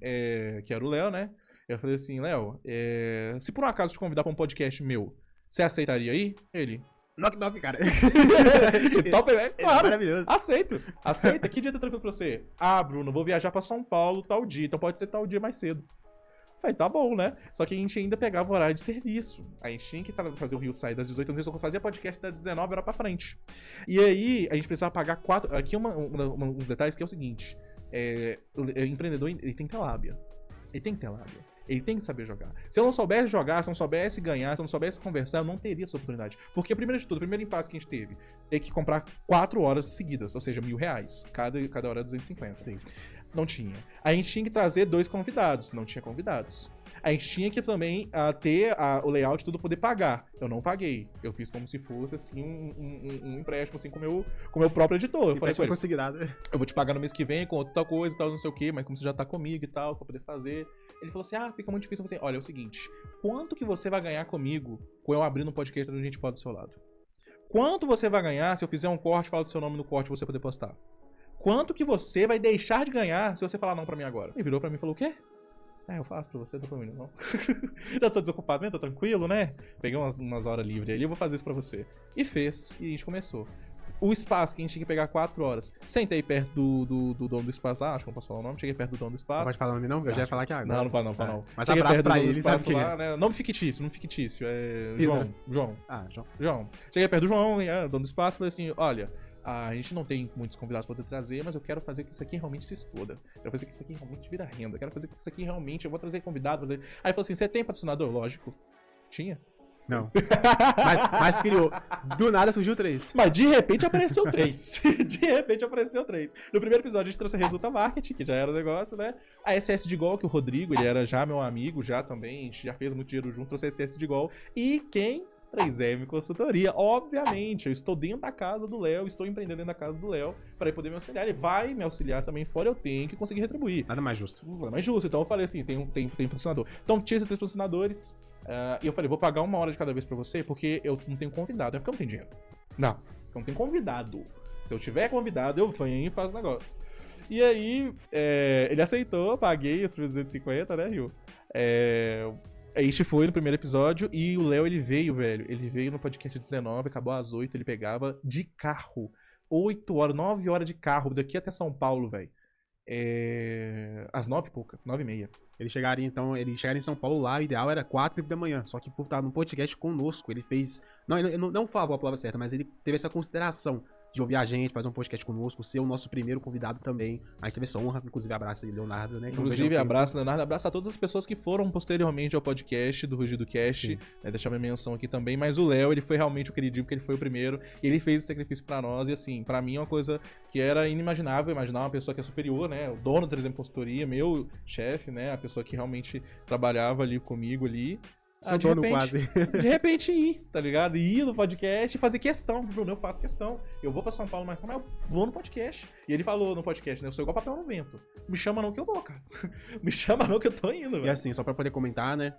que era o Léo, né? Eu falei assim, Léo, se por um acaso te convidar pra um podcast meu, você aceitaria aí? Ele... Knock, cara. Top, claro. Maravilhoso. Aceita. Que dia tá tranquilo pra você? Bruno, vou viajar pra São Paulo tal dia, então pode ser tal dia mais cedo. Falei, tá bom, né? Só que a gente ainda pegava o horário de serviço. A gente tinha que fazer o Rio sair das 18 horas, eu fazia podcast das 19 horas pra frente. E aí, a gente precisava pagar 4... Aqui uns detalhes que é o seguinte. O empreendedor, ele tem que ter lábia. Ele tem que saber jogar. Se eu não soubesse jogar, se eu não soubesse ganhar, se eu não soubesse conversar, eu não teria essa oportunidade. Porque, primeiro de tudo, o primeiro impasse que a gente teve é que comprar 4 horas seguidas, ou seja, R$1.000. Cada hora é 250. Sim. Não tinha. A gente tinha que trazer 2 convidados. Não tinha convidados. A gente tinha que também ter o layout tudo poder pagar. Eu não paguei. Eu fiz como se fosse, assim, um empréstimo, assim, com o meu próprio editor. Eu falei com ele, consegui nada. eu vou te pagar no mês que vem, com outra coisa e tal, não sei o que, mas como você já tá comigo e tal, pra poder fazer. Ele falou assim, fica muito difícil. Eu falei assim, olha, é o seguinte, quanto que você vai ganhar comigo com eu abrindo um podcast onde a gente fala do seu lado? Quanto você vai ganhar se eu fizer um corte, falar do seu nome no corte e você poder postar? Quanto que você vai deixar de ganhar se você falar não pra mim agora? Ele virou pra mim e falou, o quê? Eu faço pra você, não tô pra mim não. Já tô desocupado mesmo, tô tranquilo, né? Peguei umas horas livres ali, eu vou fazer isso pra você. E fez, e a gente começou. O espaço que a gente tinha que pegar 4 horas. Sentei perto do dono do espaço lá, acho que não posso falar o nome. Cheguei perto do dono do espaço. Não pode falar o nome não? Eu já ia falar que agora. Não pode não. Mas Cheguei abraço perto pra do dono do ele, sabe espaço quem lá, né? Nome fictício, é Pina. João. João. Cheguei perto do João, dono do espaço, falei assim, olha, a gente não tem muitos convidados pra poder trazer, mas eu quero fazer que isso aqui realmente se exploda. Quero fazer que isso aqui realmente vira renda. Quero fazer que isso aqui realmente, eu vou trazer convidado, fazer... Aí ele falou assim, você tem patrocinador? Lógico. Tinha. Não. mas criou. Do nada surgiu 3. Mas de repente apareceu 3. No primeiro episódio a gente trouxe a Resulta Marketing, que já era o negócio, né? A SS de Gol, que o Rodrigo, ele era já meu amigo, já também. A gente já fez muito dinheiro junto, trouxe a SS de Gol. E quem? 3M Consultoria. Obviamente, eu estou dentro da casa do Léo, estou empreendendo dentro da casa do Léo para poder me auxiliar. Ele vai me auxiliar também fora, eu tenho que conseguir retribuir. Nada mais justo. Nada mais justo. Então eu falei assim, tem patrocinador. Então tinha esses 3 patrocinadores. E eu falei, vou pagar 1 hora de cada vez pra você, porque eu não tenho convidado. É porque eu não tenho dinheiro. Não, porque eu não tenho convidado. Se eu tiver convidado, eu venho e faço negócio. E aí, ele aceitou, paguei os 250, né, Rio? A gente foi no primeiro episódio e o Léo, ele veio, velho. Ele veio no podcast 19, acabou às 8, ele pegava de carro. 8 horas, 9 horas de carro, daqui até São Paulo, velho. Às 9 e pouca, 9 e meia. Ele chegaria em São Paulo lá, o ideal era 4, 5 da manhã. Só que por estar no podcast conosco, ele fez... Não falava a palavra certa, mas ele teve essa consideração de ouvir a gente, fazer um podcast conosco, ser o nosso primeiro convidado também. A gente teve essa honra, inclusive abraço aí, Leonardo, né? Inclusive, abraço, Leonardo, abraço a todas as pessoas que foram posteriormente ao podcast do Rugido Cast, né, deixar minha menção aqui também, mas o Léo, ele foi realmente o queridinho, porque ele foi o primeiro, e ele fez esse sacrifício pra nós, e assim, pra mim é uma coisa que era inimaginável, imaginar uma pessoa que é superior, né, o dono da 3M Consultoria, meu chefe, né, a pessoa que realmente trabalhava ali comigo ali, de repente, quase. De repente ir, tá ligado? Ir no podcast e fazer questão. Bruno, eu faço questão. Eu vou pra São Paulo, mas eu vou no podcast. E ele falou no podcast, né? Eu sou igual papel no vento. Me chama não que eu vou, cara. Me chama não que eu tô indo, velho. E assim, só pra poder comentar, né?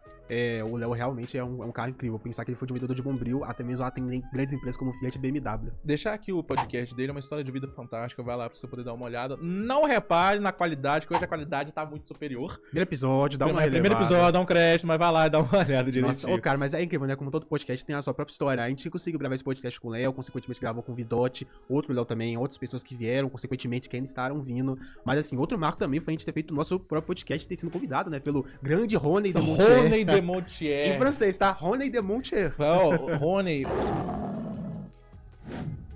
O Léo realmente é um cara incrível. Pensar que ele foi de um vendedor de Bombril, até mesmo atendendo grandes empresas como Fiat e BMW. Deixar aqui o podcast dele é uma história de vida fantástica. Vai lá pra você poder dar uma olhada. Não repare na qualidade, que hoje a qualidade tá muito superior. Primeiro episódio, dá uma relevada. Primeiro episódio, dá um crédito, mas vai lá e dá uma olhada direitinho. Nossa, cara, mas é incrível, né? Como todo podcast tem a sua própria história. A gente conseguiu gravar esse podcast com o Léo, consequentemente gravou com o Vidote, outro Léo também, outras pessoas que vieram, consequentemente que ainda estaram vindo. Mas assim, outro marco também foi a gente ter feito o nosso próprio podcast, ter sido convidado, né? Pelo grande Rony de Montier. Rony de Montier. Em francês, tá? Rony de Montier. Rony...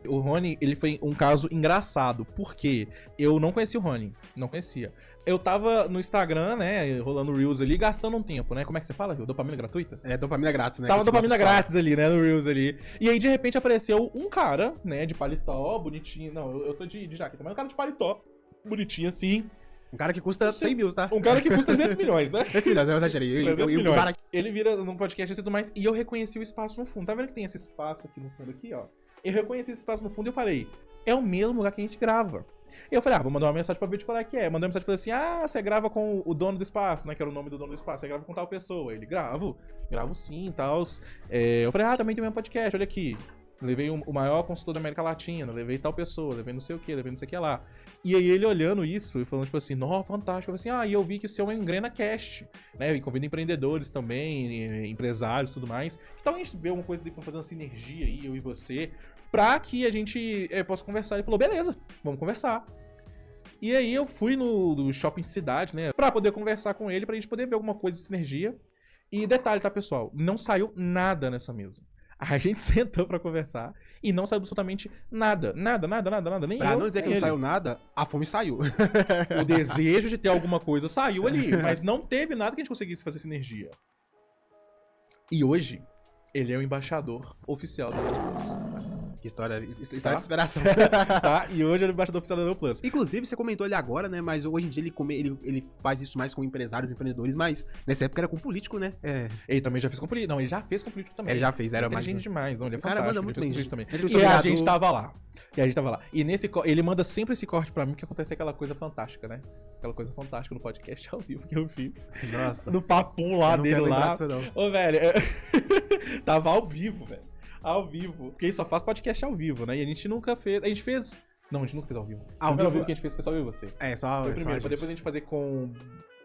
O Rony, ele foi um caso engraçado, porque eu não conhecia o Rony, não conhecia. Eu tava no Instagram, né, rolando Reels ali, gastando um tempo, né? Como é que você fala, Rio? Dopamina gratuita? Dopamina grátis, né? Tava dopamina grátis ali, né, no Reels ali. E aí, de repente, apareceu um cara, né, de paletó, bonitinho. Não, eu tô de jaqueta, mas um cara de paletó, bonitinho assim. Um cara que custa 100 mil, tá? Um cara que custa 300 milhões, né? 300 milhões, eu exagerei. 300 E o milhões. cara Ele vira num podcast e tudo mais, e eu reconheci o espaço no fundo. Tá vendo que tem esse espaço aqui no fundo, aqui, ó? Eu reconheci esse espaço no fundo e eu falei, é o mesmo lugar que a gente grava. E eu falei, vou mandar uma mensagem pra ver de qual é que é. Mandei uma mensagem e falei assim, você grava com o dono do espaço, né? Que era o nome do dono do espaço. Você grava com tal pessoa. Ele, gravo sim e tal. Eu falei, também tem o mesmo podcast, olha aqui. Levei o maior consultor da América Latina, levei tal pessoa, levei não sei o que, levei não sei o que lá. E aí ele olhando isso e falando tipo assim, fantástico. Eu falei assim, e eu vi que o seu é um EngrenaCast, né? E convido empreendedores também, empresários e tudo mais. Então a gente vê uma coisa de fazer uma sinergia aí, eu e você, pra que a gente possa conversar. Ele falou, beleza, vamos conversar. E aí eu fui no Shopping Cidade, né? Pra poder conversar com ele, pra gente poder ver alguma coisa de sinergia. E detalhe, tá, pessoal? Não saiu nada nessa mesa. A gente sentou pra conversar e não saiu absolutamente nada. Nada. Nem pra eu, não dizer que nem não ele. saiu nada, a fome saiu. O desejo de ter alguma coisa saiu ali, mas não teve nada que a gente conseguisse fazer sinergia. E hoje, ele é o embaixador oficial da Plus. Que história de superação. Tá? E hoje ele é o embaixador oficial da Neo Plus. Inclusive, você comentou ele agora, né? Mas hoje em dia ele faz isso mais com empresários, empreendedores, mas nessa época era com político, né? Ele também já fez com político. Não, ele já fez com político também. Ele já fez, era mais... gente demais. Não, ele é O cara fantástico. manda muito ele bem. fez com político Ele também. E a vereador. gente tava lá. E nesse ele manda sempre esse corte pra mim, que acontece aquela coisa fantástica, né? Aquela coisa fantástica no podcast ao vivo que eu fiz. Nossa. No papum lá Eu não dele quero lembrar lá. disso, não. Ô, velho, tava ao vivo, velho. Ao vivo. Porque ele só faz podcast ao vivo, né? E a gente nunca fez. A gente fez. Não, a gente nunca fez ao vivo. Ao O primeiro vivo que a gente fez foi só eu e você. É, só... Foi o primeiro, pra depois a gente fazer com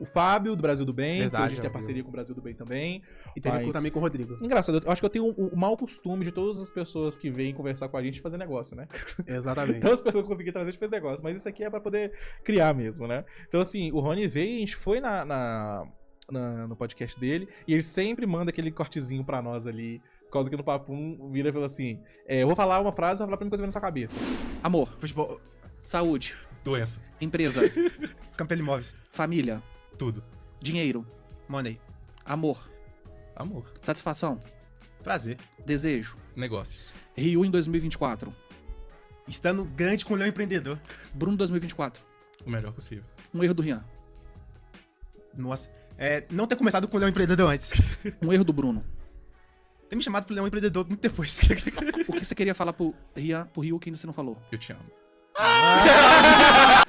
o Fábio, do Brasil do Bem. Verdade, que a gente tem ao parceria com o Brasil do Bem também. E teve Mas- também com o Rodrigo. Engraçado, eu acho que eu tenho o mau costume de todas as pessoas que vêm conversar com a gente fazer negócio, né? Exatamente. Todas as pessoas que conseguiram trazer, a gente fez negócio. Mas isso aqui é pra poder criar mesmo, né? Então, assim, o Rony veio e a gente foi no podcast dele. E ele sempre manda aquele cortezinho pra nós ali. Por causa que no Papum vira e fala assim: eu vou falar uma frase, vai falar pra mim coisa que vem na sua cabeça. Amor, Futebol, saúde, doença, empresa, campeão de imóveis, família, tudo. dinheiro, Money, amor, amor, satisfação, prazer, desejo. negócios. Rio em 2024. Estando grande com o Leão Empreendedor. Bruno 2024. O melhor possível. Um erro do Rian. Nossa, não ter começado com o Leão Empreendedor antes. Um erro do Bruno. Ter me chamado pro Leão Empreendedor muito depois. O que você queria falar pro Rio que ainda você não falou? Eu te amo.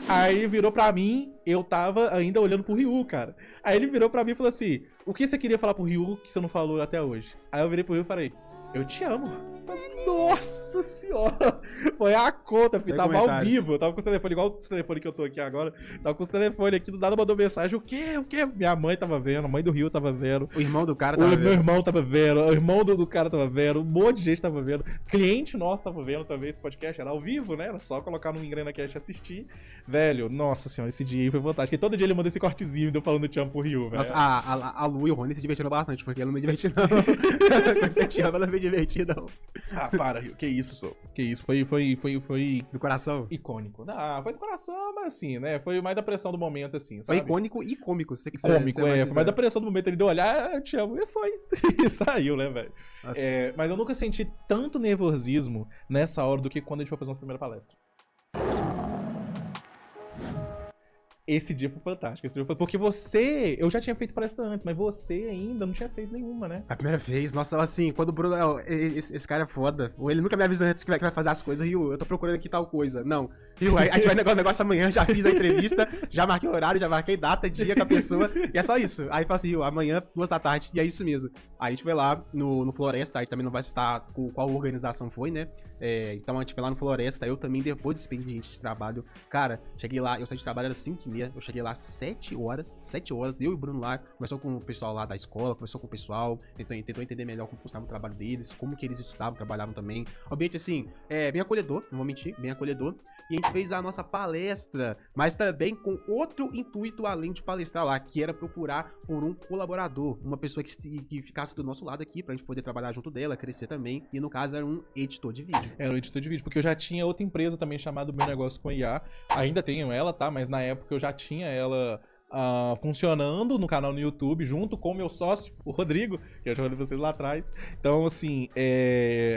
Aí virou pra mim, eu tava ainda olhando pro Ryu, cara. Aí ele virou pra mim e falou assim: o que você queria falar pro Ryu que você não falou até hoje? Aí eu virei pro Ryu e falei: eu te amo. Eu falei, nossa senhora! Foi a conta, filho. Sem Tava ao comentários. vivo. Eu tava com o telefone, igual o telefone que eu tô aqui agora. Tava com o telefone aqui, do nada mandou mensagem. O quê? O quê? Minha mãe tava vendo, a mãe do Ryu tava vendo. O irmão do cara O tava meu vendo. irmão tava vendo, o irmão do cara tava vendo, um monte de gente tava vendo, cliente nosso tava vendo também esse podcast, era ao vivo, né? Era só colocar no EngrenaCast e assistir. Velho, nossa senhora, esse dia aí foi fantástico. Porque todo dia ele manda esse cortezinho de eu falando te amo pro Rio, velho. Nossa, a Lu e o Rony se divertiram bastante, porque ela não me divertiu, não. Quando você te ama, ela não me divertiu, não. Ah, para, Rio. Que isso, sou. Que isso, foi Do coração. icônico. Ah, foi do coração, mas assim, né? Foi mais da pressão do momento, assim, Foi sabe? icônico e cômico, se você quiser. Cômico, ser mais foi mais da sincero. pressão do momento. Ele deu olhar, eu te amo, e foi. E saiu, né, velho? Nossa. Mas eu nunca senti tanto nervosismo nessa hora do que quando a gente foi fazer nossa primeira palestra. Esse dia foi fantástico. Porque você... Eu já tinha feito palestra antes, mas você ainda não tinha feito nenhuma, né? A primeira vez, nossa, assim, quando o Bruno. Esse cara é foda. Ou ele nunca me avisa antes que vai fazer as coisas. Rio, eu tô procurando aqui tal coisa. Não. Rio, a gente vai negócio amanhã, já fiz a entrevista, já marquei o horário, já marquei data, dia com a pessoa. E é só isso. Aí fala assim, Rio, amanhã, 2 da tarde, e é isso mesmo. Aí a gente foi lá no Floresta, a gente também não vai citar qual organização foi, né? Então a gente foi lá no Floresta, eu também, depois desse expediente de trabalho, cara, cheguei lá, eu saí de trabalho, era 5h30, eu cheguei lá 7 horas, eu e o Bruno lá, conversou com o pessoal lá da escola, conversou com o pessoal, tentou entender melhor como funcionava o trabalho deles, como que eles estudavam, trabalhavam também. O ambiente, assim, bem acolhedor, não vou mentir, bem acolhedor. E a gente fez a nossa palestra, mas também com outro intuito além de palestrar lá, que era procurar por um colaborador, uma pessoa que ficasse do nosso lado aqui, pra gente poder trabalhar junto dela, crescer também, e no caso era um editor de vídeo. Era o editor de vídeo, porque eu já tinha outra empresa também chamada Meu Negócio com IA. Ainda tenho ela, tá? Mas na época eu já tinha ela funcionando no canal no YouTube, junto com o meu sócio, o Rodrigo, que eu já falei pra vocês lá atrás. Então, assim,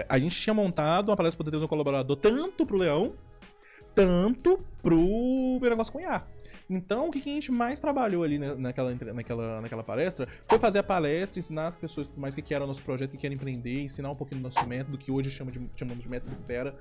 a gente tinha montado uma palestra para poder ter um colaborador tanto pro Leão, tanto pro Meu Negócio com IA. Então, o que a gente mais trabalhou ali naquela palestra foi fazer a palestra, ensinar as pessoas mais o que era o nosso projeto, o que era empreender, ensinar um pouquinho do nosso método, que hoje chamamos de método Fera.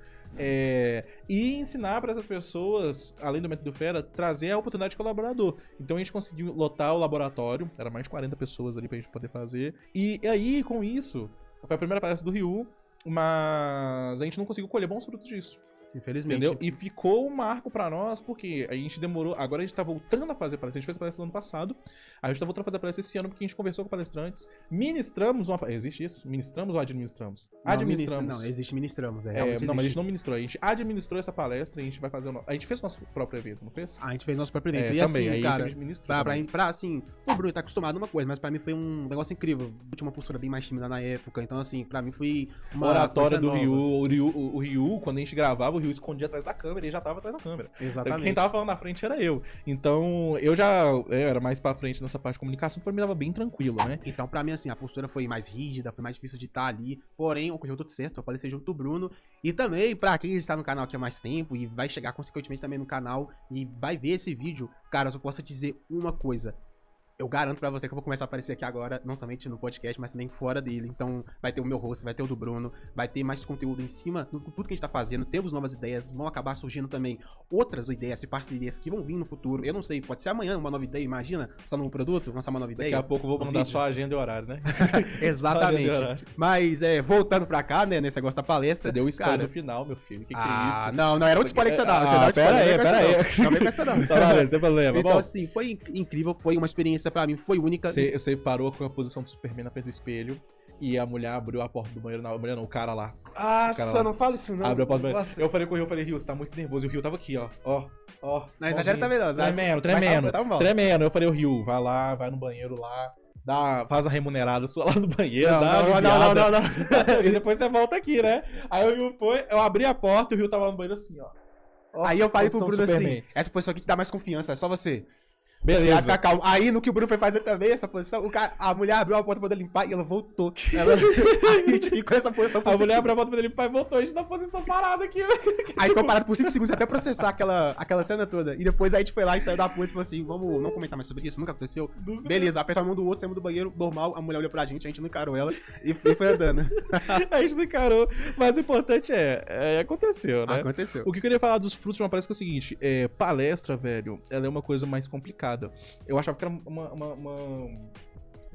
E ensinar para essas pessoas, além do método Fera, trazer a oportunidade de colaborador. Então a gente conseguiu lotar o laboratório, era mais de 40 pessoas ali pra gente poder fazer. E aí, com isso, foi a primeira palestra do Ryu, mas a gente não conseguiu colher bons frutos disso. Infelizmente. Entendeu? E ficou um marco pra nós, porque a gente demorou. Agora a gente tá voltando a fazer palestra. A gente fez a palestra no ano passado. A gente tá voltando a fazer a palestra esse ano, porque a gente conversou com palestrantes. Ministramos uma. Existe isso? Ministramos ou administramos? Administramos. Não, existe ministramos. Não, mas a gente não ministrou. A gente administrou essa palestra e a gente vai fazer. A gente fez o nosso próprio evento, não fez? A gente fez nosso próprio evento. E também. assim, Aí cara, a gente ministrou. pra assim, o Bruno tá acostumado a uma coisa, mas pra mim foi um negócio incrível. Eu tinha uma postura bem mais tímida na época. Então, assim, pra mim foi uma oratória do nova. Ryu. O Ryu, quando a gente gravava, o Ryu escondia atrás da câmera, ele já tava atrás da câmera. Exatamente. Quem tava falando na frente era eu. Então, eu era mais pra frente nessa parte de comunicação, pra mim tava bem tranquilo, né? Então, pra mim, assim, a postura foi mais rígida, foi mais difícil de estar ali. Porém, ocorreu tudo certo, eu apareci junto do Bruno. E também, pra quem está no canal aqui há mais tempo e vai chegar consequentemente também no canal e vai ver esse vídeo, cara, eu só posso dizer uma coisa. Eu garanto pra você que eu vou começar a aparecer aqui agora, não somente no podcast, mas também fora dele. Então, vai ter o meu rosto, vai ter o do Bruno, vai ter mais conteúdo em cima de tudo que a gente tá fazendo. Temos novas ideias, vão acabar surgindo também outras ideias e parcerias que vão vir no futuro. Eu não sei, pode ser amanhã uma nova ideia, imagina, lançar um novo produto, lançar uma nova ideia. Daqui a pouco eu vou mandar só a agenda e horário, né? Exatamente. Mas, voltando pra cá, né, nesse negócio da palestra. Você deu o spoiler cara, no final, meu filho. Que é isso? Não era outro spoiler que você dava. Você dá o pera spoiler, aí. Não vem com essa não. Tá, sem problema. Então, Bom, assim, foi incrível, foi uma experiência pra mim, foi única. você parou com a posição do Superman na frente do espelho e a mulher abriu a porta do banheiro. Não, a mulher não, o cara lá. Nossa, não fala isso não. Abriu a porta do banheiro. Nossa. Eu falei com o Rio, Rio, você tá muito nervoso. E o Rio tava aqui, ó. Não, exagero também não. Tremendo. Eu falei, o Rio, vai lá, vai no banheiro lá. Faz a remunerada sua lá no banheiro. Não. E depois você volta aqui, né? Aí o Rio foi, eu abri a porta e o Rio tava lá no banheiro assim, ó. Aí eu falei pro Bruno Superman. assim, essa posição aqui te dá mais confiança, é só você. Beleza. Ficar calmo. Aí no que o Bruno foi fazer também, essa posição, a mulher abriu a porta pra poder limpar e ela voltou. Aí a gente ficou nessa posição por A 5 mulher abriu a porta pra ele limpar e voltou. A gente na posição parada aqui. Aí ficou parado por 5 segundos até processar aquela cena toda. E depois aí a gente foi lá e saiu da pose e falou assim, vamos não comentar mais sobre isso, nunca aconteceu. Beleza, apertou a mão do outro, saímos do banheiro, normal, a mulher olhou pra gente, a gente não encarou ela e foi andando. A gente não encarou. Mas o importante aconteceu, né? Aconteceu. O que eu queria falar dos frutos de uma palestra é o seguinte, palestra, velho, ela é uma coisa mais complicada. Eu achava que era um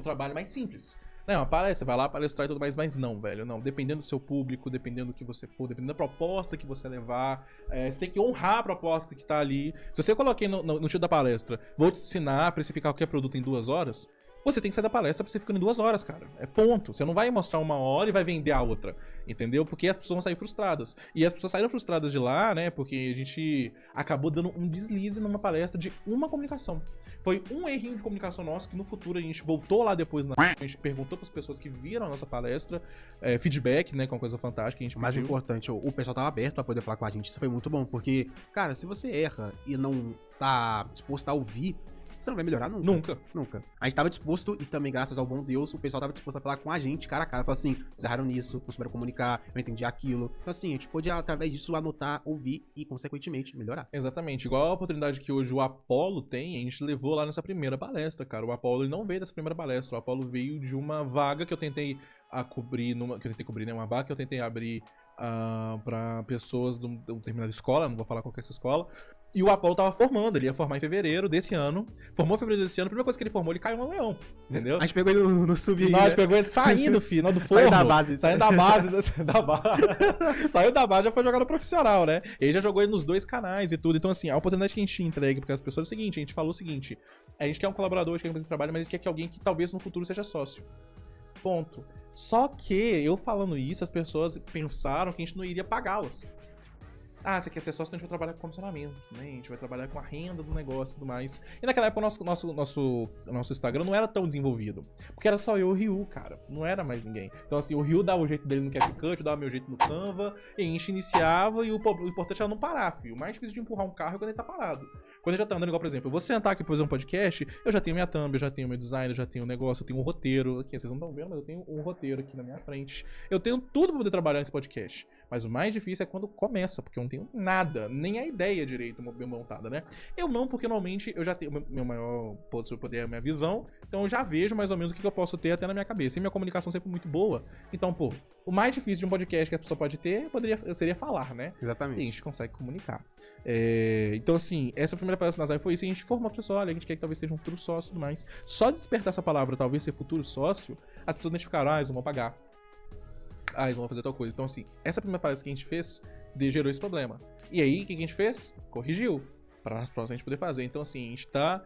trabalho mais simples. Não, uma palestra, você vai lá palestrar e tudo mais, mas não, velho, não. Dependendo do seu público, dependendo do que você for, dependendo da proposta que você levar, você tem que honrar a proposta que tá ali. Se você coloquei no título da palestra, vou te ensinar a precificar qualquer produto em 2 horas, você tem que sair da palestra precificando em 2 horas, cara. É ponto. Você não vai mostrar 1 hora e vai vender a outra, entendeu? Porque as pessoas vão sair frustradas. E as pessoas saíram frustradas de lá, né, porque a gente acabou dando um deslize numa palestra de uma comunicação. Foi um errinho de comunicação nosso que no futuro a gente voltou lá depois, a gente perguntou para as pessoas que viram a nossa palestra, feedback, né, que é uma coisa fantástica. A gente O mais pediu. importante, o pessoal tava aberto pra poder falar com a gente, isso foi muito bom, porque, cara, se você erra e não tá disposto a ouvir, você não vai melhorar nunca. Nunca. A gente tava disposto, e também graças ao bom Deus, o pessoal tava disposto a falar com a gente, cara a cara. Falar assim, vocês erraram nisso, não souberam comunicar, eu entendi aquilo. Então assim, a gente pôde, através disso, anotar, ouvir e, consequentemente, melhorar. Exatamente. Igual a oportunidade que hoje o Apollo tem, a gente levou lá nessa primeira palestra, cara. O Apollo ele não veio dessa primeira palestra. O Apollo veio de uma vaga que eu tentei cobrir, né? Uma vaga que eu tentei abrir pra pessoas de uma determinada escola, não vou falar qual que é essa escola. E o Apollo tava formando, ele ia formar em fevereiro desse ano. Formou em fevereiro desse ano, a primeira coisa que ele formou, ele caiu no leão, entendeu? A gente pegou ele no sub aí, Nós né? pegou ele saindo, filho, não do forno. Saiu da base. Saiu da base. Saiu da base, já foi jogar no profissional, né? Ele já jogou ele nos 2 canais e tudo. Então, assim, a oportunidade que a gente entrega para as pessoas é o seguinte, a gente falou o seguinte, a gente quer um colaborador, a gente quer um trabalho, mas a gente quer que alguém que talvez no futuro seja sócio. Ponto. Só que, eu falando isso, as pessoas pensaram que a gente não iria pagá-las. Ah, você quer ser sócio, então a gente vai trabalhar com comissionamento, né? A gente vai trabalhar com a renda do negócio e tudo mais. E naquela época o nosso Instagram não era tão desenvolvido. Porque era só eu e o Ryu, cara. Não era mais ninguém. Então assim, o Ryu dava o jeito dele no CapCut, eu dava o meu jeito no Canva. E a gente iniciava e o importante era não parar, filho. O mais difícil de empurrar um carro é quando ele tá parado. Quando ele já tá andando, igual, por exemplo, eu vou sentar aqui pra fazer um podcast, eu já tenho minha thumb, eu já tenho meu design, eu já tenho um negócio, eu tenho um roteiro. Aqui, vocês não estão vendo, mas eu tenho um roteiro aqui na minha frente. Eu tenho tudo pra poder trabalhar nesse podcast. Mas o mais difícil é quando começa, porque eu não tenho nada, nem a ideia direito bem montada, né? Eu não, porque normalmente eu já tenho, meu maior poder é a minha visão, então eu já vejo mais ou menos o que eu posso ter até na minha cabeça. E minha comunicação sempre foi muito boa. Então, pô, o mais difícil de um podcast que a pessoa pode ter seria falar, né? E a Exatamente. gente consegue comunicar. Então, assim, essa primeira palestra na Zay foi isso. A gente formou a pessoa, olha, a gente quer que talvez seja um futuro sócio e tudo mais. Só despertar essa palavra, talvez ser futuro sócio, as pessoas identificaram, eles não vão pagar. Eles vão fazer tal coisa. Então, assim, essa primeira palestra que a gente fez gerou esse problema. E aí, o que a gente fez? Corrigiu. Para as próximas a gente poder fazer. Então, assim, a gente tá...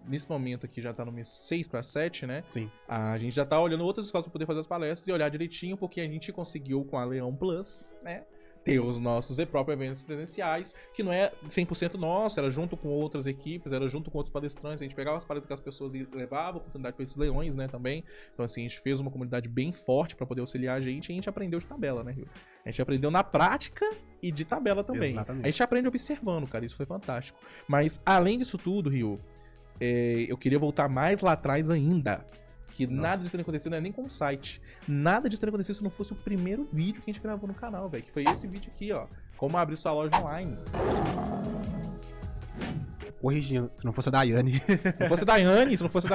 nesse momento aqui já tá no mês 6 para 7, né? Sim. A gente já tá olhando outras escolas para poder fazer as palestras e olhar direitinho, porque a gente conseguiu com a Leão Plus, né? Ter os nossos próprios eventos presenciais, que não é 100% nosso, era junto com outras equipes, era junto com outros palestrantes, a gente pegava as palestras que as pessoas e levava a oportunidade para esses leões, né, também. Então, assim, a gente fez uma comunidade bem forte para poder auxiliar a gente e a gente aprendeu de tabela, né, Rio? A gente aprendeu na prática e de tabela também. Exatamente. A gente aprende observando, cara, isso foi fantástico. Mas, além disso tudo, Rio, eu queria voltar mais lá atrás ainda. Que nada disso teria acontecido, não é nem com o site. Nada disso teria acontecido se não fosse o primeiro vídeo que a gente gravou no canal, velho. Que foi esse vídeo aqui, ó. Como abrir sua loja online. Corrigindo, se não fosse a Daiane. Se não fosse a Daiane, se não fosse a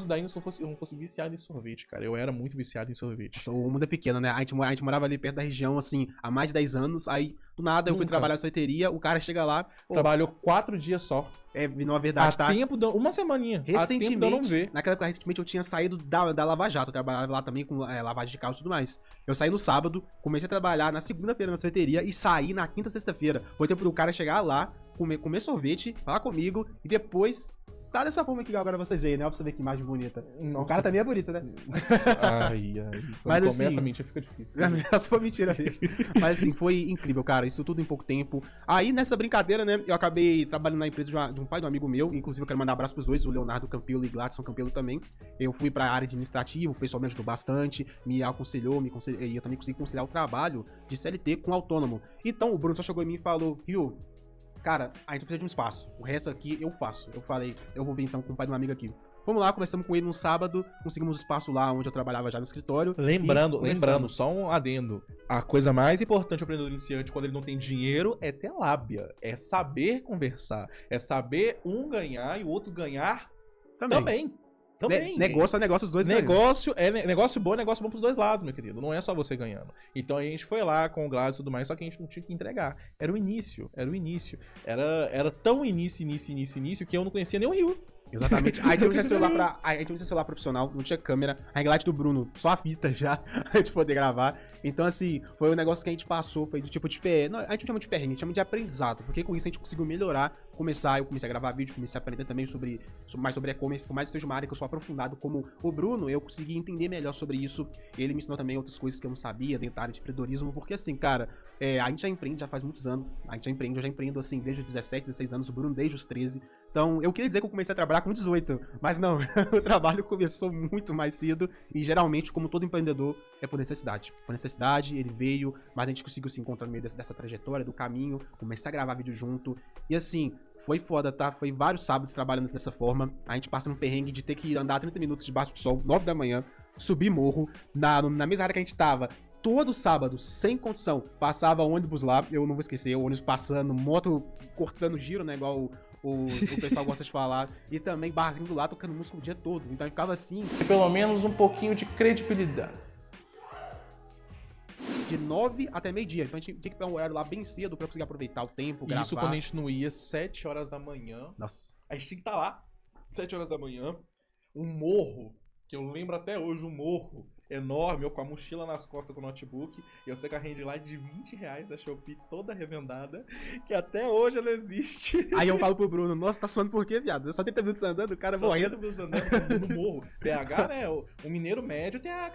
Daiane, se eu não fosse viciado em sorvete, cara. Eu era muito viciado em sorvete. O mundo é pequeno, né? A gente morava ali perto da região, assim, há mais de 10 anos. Aí, do nada, eu fui Nunca. trabalhar na sorveteria, o cara chega lá. Pô, Trabalhou 4 dias só. na verdade, tá? Uma semaninha. Há tempo de eu não Recentemente, ver. naquela época, recentemente eu tinha saído da Lava Jato, eu trabalhava lá também com lavagem de carros e tudo mais. Eu saí no sábado, comecei a trabalhar na segunda-feira na sorveteria e saí na quinta, sexta-feira. Foi tempo do cara chegar lá, comer sorvete, falar comigo e depois tá dessa forma que agora vocês veem, né? Ó, pra você ver que imagem bonita. O cara também é bonito, né? Ai. Quando Mas, começa assim, a mentir fica difícil. Essa foi mentira mesmo. Mas assim, foi incrível, cara. Isso tudo em pouco tempo. Aí, nessa brincadeira, né? Eu acabei trabalhando na empresa de um pai de um amigo meu. Inclusive, eu quero mandar um abraço pros dois, o Leonardo Campelo e Gladson Campelo também. Eu fui pra área administrativa, o pessoal me ajudou bastante, me aconselhou, e eu também consegui conciliar o trabalho de CLT com autônomo. Então, o Bruno só chegou em mim e falou: Rio, cara, a gente precisa de um espaço. O resto aqui eu faço. Eu falei, eu vou vir então com o pai de um amigo aqui. Vamos lá, conversamos com ele no sábado, conseguimos um espaço lá onde eu trabalhava já no escritório. Lembrando, começamos. só um adendo. A coisa mais importante do empreendedor iniciante quando ele não tem dinheiro é ter lábia. É saber conversar. É saber um ganhar e o outro ganhar também. Negócio é negócio, os dois ganham. Negócio bom pros dois lados, meu querido. Não é só você ganhando. Então a gente foi lá com o Gladys e tudo mais, só que a gente não tinha que entregar. Era o início. Era tão início que eu não conhecia nem o Rio. Exatamente. Aí a gente não tinha celular profissional, não tinha câmera. A ring light do Bruno, só a fita já, a gente poder gravar. Então, assim, foi um negócio que a gente passou, foi do tipo de perrengue. Não, a gente não chama de perrengue, a gente chama de aprendizado. Porque com isso a gente conseguiu melhorar, eu comecei a gravar vídeo, comecei a aprender também mais sobre e-commerce, por mais que seja uma área que eu sou aprofundado como o Bruno, eu consegui entender melhor sobre isso. Ele me ensinou também outras coisas que eu não sabia dentro da área de empreendedorismo, porque assim, cara, a gente já empreende já faz muitos anos. Eu já empreendo assim desde os 17, 16 anos, o Bruno desde os 13. Então, eu queria dizer que eu comecei a trabalhar com 18, mas não, o trabalho começou muito mais cedo e geralmente, como todo empreendedor, é por necessidade. Por necessidade, ele veio, mas a gente conseguiu se encontrar no meio dessa trajetória, do caminho, começar a gravar vídeo junto. E assim, foi foda, tá? Foi vários sábados trabalhando dessa forma. A gente passa num perrengue de ter que andar 30 minutos debaixo do sol, 9 da manhã, subir morro, na mesma área que a gente tava. Todo sábado, sem condição, passava ônibus lá, eu não vou esquecer, o ônibus passando, moto cortando giro, né, igual o pessoal gosta de falar, e também barzinho do lado tocando música o dia todo, então ficava assim. Pelo menos um pouquinho de credibilidade. De 9 até meio-dia, então a gente tinha que pegar um horário lá bem cedo pra conseguir aproveitar o tempo, gravar. Isso quando a gente não ia 7 horas da manhã. Nossa. A gente tinha que estar lá, 7 horas da manhã, um morro, que eu lembro até hoje, um morro enorme, eu com a mochila nas costas com o notebook, e eu sei que a handlight de R$20 da Shopee, toda revendada, que até hoje ela existe. Aí eu falo pro Bruno, nossa, tá suando por quê, viado? Eu só 30 minutos andando, o cara morrendo. 30 minutos andando no morro. PH, né, o mineiro médio tem a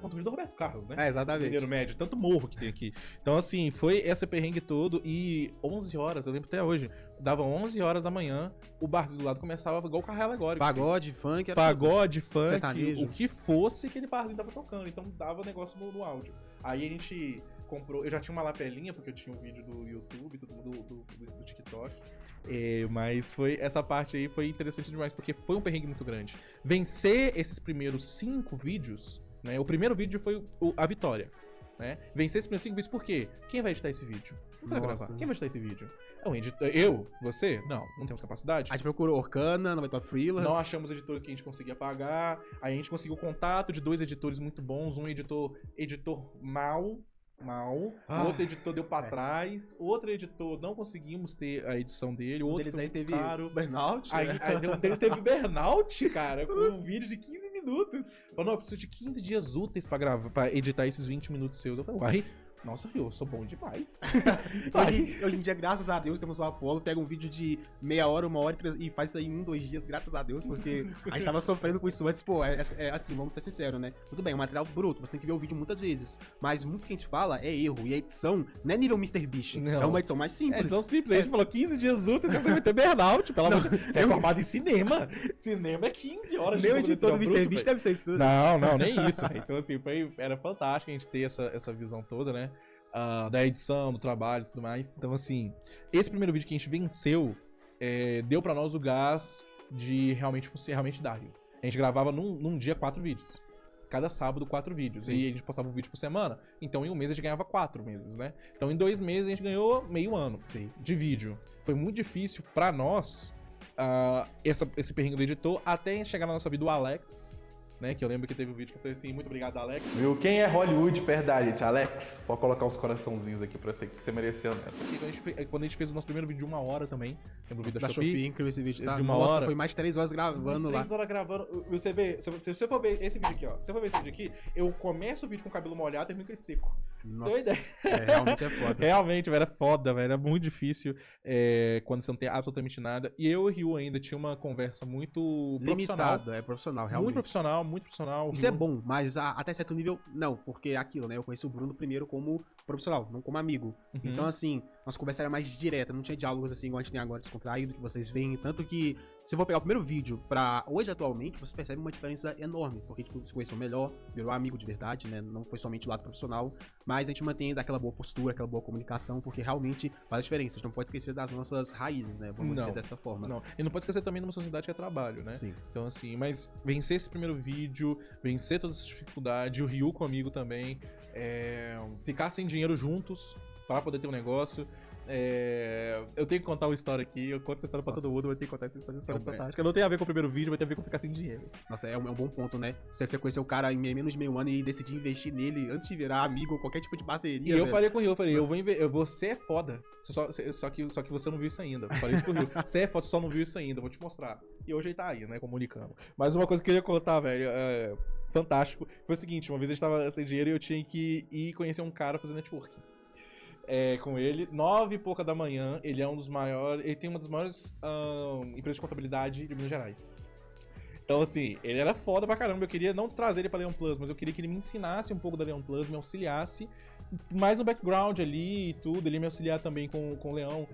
panturrilha do Roberto Carlos, né? Exatamente. Mineiro médio, tanto morro que tem aqui. Então, assim, foi esse perrengue todo e 11 horas, eu lembro até hoje, dava 11 horas da manhã, o barzinho do lado começava igual o carro alegórico. Pagode, funk, Pagode, funk, sertanejo. o que fosse aquele barzinho tava tocando, então dava negócio no áudio. Aí a gente comprou, eu já tinha uma lapelinha, porque eu tinha um vídeo do YouTube, do TikTok, mas essa parte aí foi interessante demais, porque foi um perrengue muito grande. Vencer esses primeiros 5 vídeos, né, o primeiro vídeo foi a vitória. né? Vencer esses primeiros 5 vídeos por quê? Quem vai editar esse vídeo? Não vai Nossa. gravar. Quem vai editar esse vídeo? É um editor. Eu? Você? Não temos capacidade. A gente procurou Orkana, 99 Freelas. Não achamos editores que a gente conseguia pagar. Aí a gente conseguiu o contato de 2 editores muito bons. Um editor mal. O outro editor deu pra trás. Outro editor não conseguimos ter a edição dele. O outro deles foi aí muito teve caro. Burnout. Aí um deles teve burnout, cara, com um vídeo de 15 minutos. Falou, não, eu preciso de 15 dias úteis pra gravar, pra editar esses 20 minutos seus. Eu falei, uai, nossa, eu sou bom demais. Hoje em dia, graças a Deus, temos o Apollo, pega um vídeo de meia hora, 1 hora e faz isso aí em 1, 2 dias, graças a Deus, porque a gente tava sofrendo com isso antes, pô, assim, vamos ser sinceros, né? Tudo bem, é um material bruto, você tem que ver o vídeo muitas vezes, mas muito que a gente fala é erro, e a edição não é nível MrBeast, Não. é uma edição mais simples. É edição simples. A gente falou 15 dias úteis, você vai ter burnout, pelo amor de Deus. Você é formado em cinema. Cinema é 15 horas de Meu editor do conteúdo bruto, MrBeast velho. deve ser isso tudo. Não, nem isso, velho. Então, assim, era fantástico a gente ter essa visão toda, né? Da edição, do trabalho e tudo mais. Então, assim, esse primeiro vídeo que a gente venceu deu pra nós o gás de realmente dar. A gente gravava num dia 4 vídeos. Cada sábado 4 vídeos. Sim. E a gente postava um vídeo por semana. Então, em um mês a gente ganhava 4 meses, né? Então, em 2 meses a gente ganhou meio ano de vídeo. Foi muito difícil pra nós esse perrengue do editor até chegar na nossa vida o Alex. Né, que eu lembro que teve um vídeo que eu falei assim, muito obrigado, Alex. Viu? Quem é Hollywood perto da gente? Alex, pode colocar uns coraçãozinhos aqui pra você, que você mereceu nessa. Quando a gente fez o nosso primeiro vídeo de 1 hora também, lembra o vídeo da Shopee? Incrível esse vídeo, tá? De 1 Nossa, hora. foi mais de 3 horas gravando lá. 3 horas gravando. Você vê, se você for ver esse vídeo aqui, ó. Se você for ver esse vídeo aqui, eu começo o vídeo com o cabelo molhado e termino com ele seco. Nossa, ideia. Realmente é foda. Realmente, velho, era foda, velho. Era muito difícil quando você não tem absolutamente nada. E eu e o Ryu ainda tinha uma conversa muito profissional. Limitado, é profissional, realmente. Muito profissional. Isso é bom, mas até certo nível, não, porque é aquilo, né? Eu conheci o Bruno primeiro como profissional, não como amigo. Uhum. Então, assim, nossa conversa era mais direta, não tinha diálogos assim, igual a gente tem agora, descontraído, que vocês veem. Tanto que, se eu for pegar o primeiro vídeo pra hoje, atualmente, você percebe uma diferença enorme, porque, tipo, se conheceu melhor, virou amigo de verdade, né? Não foi somente o lado profissional, mas a gente mantém daquela boa postura, aquela boa comunicação, porque realmente faz diferença. A gente não pode esquecer das nossas raízes, né? Vamos dizer dessa forma. Não, e não pode esquecer também de uma sociedade que é trabalho, né? Sim. Então, assim, mas vencer esse primeiro vídeo, vencer todas essas dificuldades, o Ryu comigo também, ficar sem dinheiro juntos para poder ter um negócio. Eu tenho que contar uma história aqui, eu conto essa história pra todo mundo, mas eu tenho que contar essa história fantástica. Não tem a ver com o primeiro vídeo, mas tem a ver com ficar sem dinheiro. Nossa, é um bom ponto, né? Se você conhecer o cara em menos de meio ano e decidir investir nele antes de virar amigo ou qualquer tipo de parceria. E eu falei com o Ryu, eu falei, você é foda. Só que você não viu isso ainda. Eu falei isso pro Ryu. Você é foda, você só não viu isso ainda, eu vou te mostrar. E hoje ele tá aí, né, comunicando. Mas uma coisa que eu queria contar, velho, fantástico, foi o seguinte, uma vez a gente tava sem dinheiro e eu tinha que ir conhecer um cara fazer networking. Com ele, 9 e pouca da manhã, ele é um dos maiores, ele tem uma das maiores empresas de contabilidade de Minas Gerais. Então, assim, ele era foda pra caramba, eu queria não trazer ele pra Leon Plus, mas eu queria que ele me ensinasse um pouco da Leon Plus, me auxiliasse mais no background ali e tudo, ele me auxiliar também com o Leão,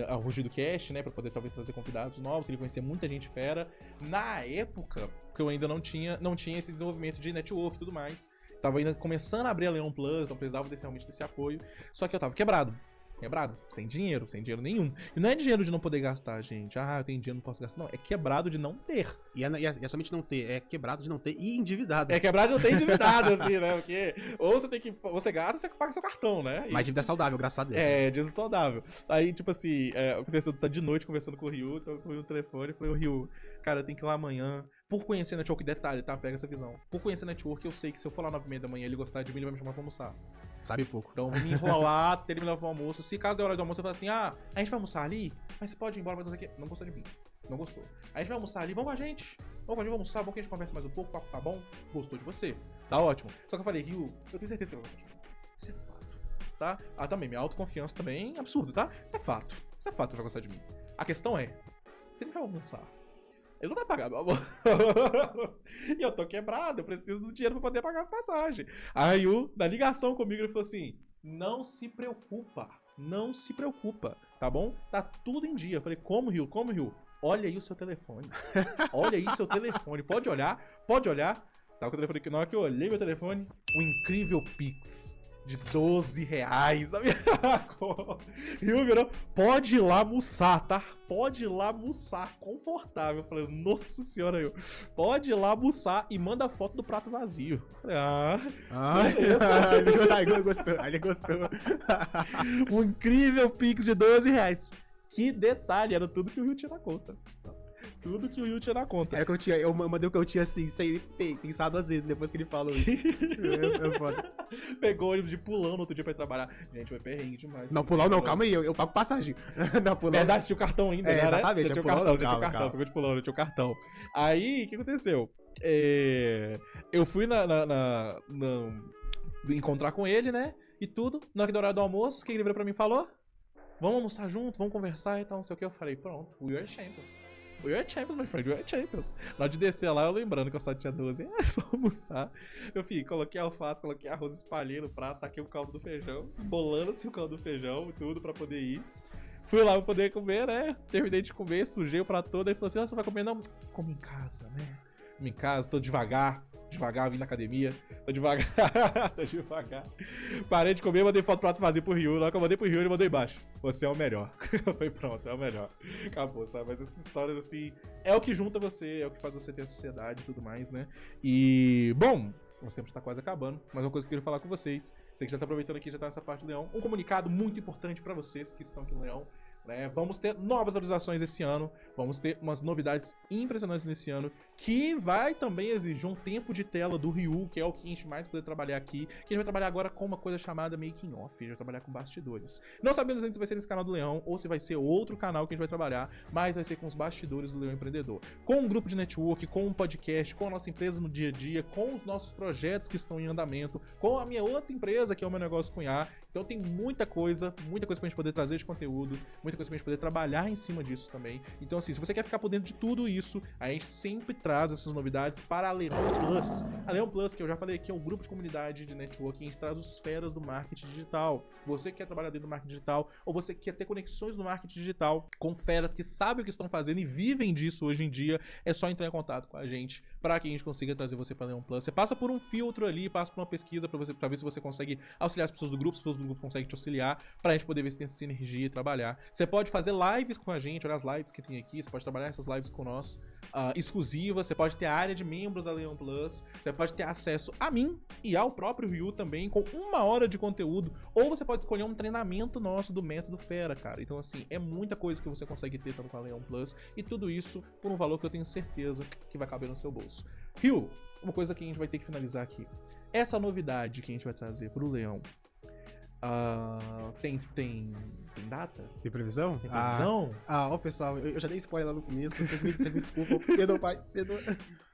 a Rugido Cast, né, pra poder talvez trazer convidados novos, ele conhecia muita gente fera. Na época, que eu ainda não tinha esse desenvolvimento de network e tudo mais, tava ainda começando a abrir a Leon Plus, não precisava realmente desse apoio, só que eu tava quebrado, sem dinheiro nenhum. E não é dinheiro de não poder gastar, gente. Eu tenho dinheiro, não posso gastar. Não, é quebrado de não ter. E é somente não ter, é quebrado de não ter e endividado. É quebrado de não ter endividado, assim, né? Porque ou você gasta ou você paga seu cartão, né? Mas dívida é saudável, graças a Deus. Dívida saudável. Aí, tipo assim, aconteceu, tá de noite conversando com o Ryu, tô com o Ryu no telefone, falei, Ryu, cara, eu tenho que ir lá amanhã. Por conhecer network, detalhe, tá? Pega essa visão. Por conhecer network, eu sei que se eu for lá 9h30 da manhã e ele gostar de mim, ele vai me chamar pra almoçar. Sabe pouco. Então eu vou me enrolar até ele me levar pro almoço. Se caso der hora do almoço, eu falo assim, a gente vai almoçar ali? Mas você pode ir embora, mas aqui. Não gostou de mim. Não gostou. A gente vai almoçar ali, vamos com a gente. Vamos almoçar, bom que a gente conversa mais um pouco, o papo tá bom. Gostou de você. Tá ótimo. Só que eu falei, Ryu, eu tenho certeza que ele vai gostar de mim. Isso é fato. Tá? Também, minha autoconfiança também é absurdo, tá? Isso é fato. Isso é fato que ele vai gostar de mim. A questão é, se ele vai almoçar, ele não vai pagar, meu amor. E eu tô quebrado, eu preciso do dinheiro pra poder pagar as passagens. Aí na ligação comigo, ele falou assim, não se preocupa, tá bom? Tá tudo em dia. Eu falei, como, Ryu? Olha aí o seu telefone. Olha aí o seu telefone. Pode olhar. Tava com o telefone aqui. Na hora que eu olhei meu telefone, um incrível Pix de R$12 a minha conta. Rio virou, pode ir lá almoçar, tá? Pode ir lá almoçar, confortável. Eu falei, nossa senhora, Rio, pode ir lá almoçar e manda foto do prato vazio. Eu falei, Ele gostou. um incrível Pix de R$12. Que detalhe, era tudo que o Rio tinha na conta. Nossa, tudo que o Rio tinha na conta. Era que eu mandei o que eu tinha assim, sem pensar 2 vezes depois que ele falou isso. É foda. Pegou o ônibus de pulão no outro dia pra ir trabalhar. Gente, foi perrengue demais. Não, pular não, calma aí, eu pago passagem. Não, pular. Verdade, tinha o cartão ainda, né? Exatamente, Tinha o pulão, cartão, tinha o calma, cartão. calma. Pegou de pulão, tinha o cartão. Aí, o que aconteceu? Eu fui encontrar com ele, né? E tudo. Na hora do horário do almoço, o que ele virou pra mim e falou? Vamos almoçar junto, vamos conversar e tal, não sei o que. Eu falei, pronto, we are champions. We are champions, my friend, we are champions. Na hora de descer lá, eu lembrando que eu só tinha R$12 pra almoçar. Eu coloquei alface, coloquei arroz, espalhei no prato, taquei o caldo do feijão, bolando assim o caldo do feijão e tudo pra poder ir. Fui lá pra poder comer, né? Terminei de comer, sujei o prato todo. Ele falou assim, você vai comer? Não, come em casa, né? Come em casa, tô devagar, vim na academia, tô devagar. Parei de comer, mandei foto do prato vazio pro Rio. Na hora que eu mandei pro Rio, ele mandou embaixo. Você é o melhor. Eu falei, pronto, é o melhor. Acabou, sabe? Mas essas histórias, assim, é o que junta você, é o que faz você ter a sociedade e tudo mais, né? E, bom, nosso tempo já tá quase acabando, mas uma coisa que eu queria falar com vocês, você que já tá aproveitando aqui, já tá nessa parte do Leão, um comunicado muito importante pra vocês que estão aqui no Leão. Vamos ter novas atualizações esse ano, vamos ter umas novidades impressionantes nesse ano, que vai também exigir um tempo de tela do Ryu, que é o que a gente mais poder trabalhar aqui, que a gente vai trabalhar agora com uma coisa chamada Making Off, a gente vai trabalhar com bastidores. Não sabemos ainda se vai ser nesse canal do Leão, ou se vai ser outro canal que a gente vai trabalhar, mas vai ser com os bastidores do Leão Empreendedor. Com um grupo de network, com um podcast, com a nossa empresa no dia a dia, com os nossos projetos que estão em andamento, com a minha outra empresa, que é o Meu Negócio Cunhar. Então tem muita coisa pra gente poder trazer de conteúdo, muita coisa pra gente poder trabalhar em cima disso também. Então assim, se você quer ficar por dentro de tudo isso, a gente sempre traz essas novidades para a Leão Plus. A Leão Plus, que eu já falei aqui, é um grupo de comunidade de networking, a gente traz os feras do marketing digital. Você que quer trabalhar dentro do marketing digital, ou você que quer ter conexões no marketing digital com feras que sabem o que estão fazendo e vivem disso hoje em dia, é só entrar em contato com a gente para que a gente consiga trazer você para a Leão Plus. Você passa por um filtro ali, passa por uma pesquisa para ver se você consegue auxiliar as pessoas do grupo, se as pessoas do grupo conseguem te auxiliar, pra gente poder ver se tem essa sinergia e trabalhar. Você pode fazer lives com a gente, olha as lives que tem aqui, você pode trabalhar essas lives com nós, exclusivas, você pode ter a área de membros da Leão Plus, você pode ter acesso a mim e ao próprio Ryu também, com 1 hora de conteúdo, ou você pode escolher um treinamento nosso do Método Fera, cara. Então assim, é muita coisa que você consegue ter tanto com a Leão Plus, e tudo isso por um valor que eu tenho certeza que vai caber no seu bolso. Ryu, uma coisa que a gente vai ter que finalizar aqui. Essa novidade que a gente vai trazer pro Leão, tem data? Tem previsão? Tem previsão? Ó, pessoal, eu já dei spoiler lá no começo, vocês me desculpam, perdoa, pai, perdoa.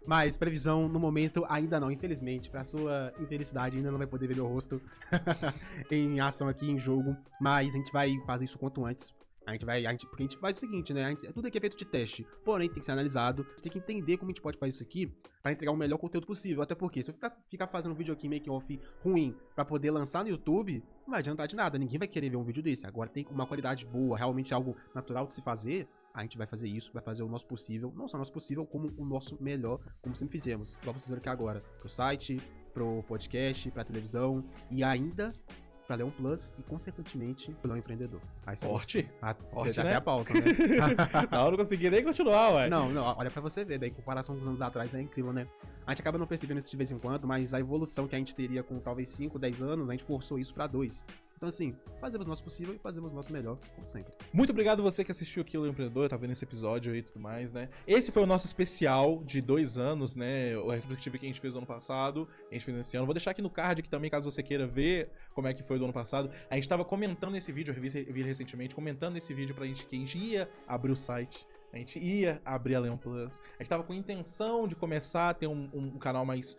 Mas previsão no momento ainda não, infelizmente, pra sua infelicidade ainda não vai poder ver meu rosto em ação aqui, em jogo, mas a gente vai fazer isso quanto antes. Porque a gente faz o seguinte, né? Tudo aqui é feito de teste, porém tem que ser analisado. A gente tem que entender como a gente pode fazer isso aqui pra entregar o melhor conteúdo possível. Até porque se eu ficar fazendo um vídeo aqui making off ruim pra poder lançar no YouTube, não vai adiantar de nada. Ninguém vai querer ver um vídeo desse. Agora tem uma qualidade boa, realmente algo natural de se fazer. A gente vai fazer isso, vai fazer o nosso possível. Não só o nosso possível, como o nosso melhor, como sempre fizemos. Vamos fazer aqui agora pro site, pro podcast, pra televisão e ainda pra Leão Plus e, consequentemente, pro Leão Empreendedor. Aí Forte? Forte, né? até a pausa, né? Não, eu não consegui nem continuar, ué. Não, olha pra você ver, daí em comparação com os anos atrás é incrível, né? A gente acaba não percebendo isso de vez em quando, mas a evolução que a gente teria com talvez 5, 10 anos, a gente forçou isso pra 2. Então assim, fazemos o nosso possível e fazemos o nosso melhor, como sempre. Muito obrigado você que assistiu aqui o Empreendedor, tá vendo esse episódio aí e tudo mais, né? Esse foi o nosso especial de 2 anos, né? A retrospectiva que a gente fez no ano passado, a gente fez nesse ano. Vou deixar aqui no card aqui também, caso você queira ver como é que foi do ano passado. A gente tava comentando nesse vídeo, eu vi recentemente, comentando nesse vídeo pra gente que a gente ia abrir o site. A gente ia abrir a Leão Plus. A gente tava com a intenção de começar a ter um canal mais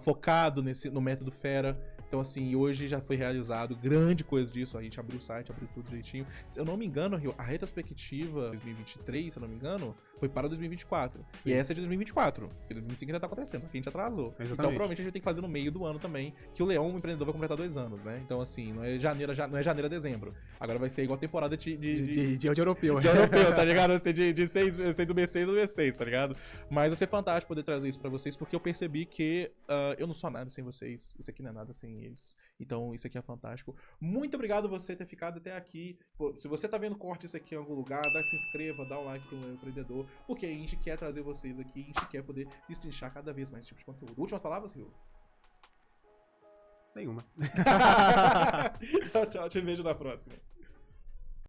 focado no Método Fera. Então, assim, hoje já foi realizado grande coisa disso. A gente abriu o site, abriu tudo direitinho. Se eu não me engano, a retrospectiva 2023, se eu não me engano, foi para 2024. Sim. E essa é de 2024. Porque 2025 ainda tá acontecendo, só que a gente atrasou. Exatamente. Então, provavelmente a gente vai ter que fazer no meio do ano também, que o Leão Empreendedor vai completar 2 anos, né? Então, assim, não é janeiro a dezembro. Agora vai ser igual a temporada de europeu. De europeu, tá ligado? Vai ser de 6, vai ser do B6 do B6, tá ligado? Mas vai ser fantástico poder trazer isso pra vocês, porque eu percebi que eu não sou nada sem vocês. Isso aqui não é nada sem seguem eles. Então isso aqui é fantástico. Muito obrigado você ter ficado até aqui. Pô, se você tá vendo corte isso aqui em algum lugar, se inscreva, dá um like pro Leão Empreendedor, porque a gente quer trazer vocês aqui, a gente quer poder destrinchar cada vez mais esse tipo de conteúdo. Últimas palavras, Rio? Nenhuma. Tchau, tchau. Te vejo na próxima.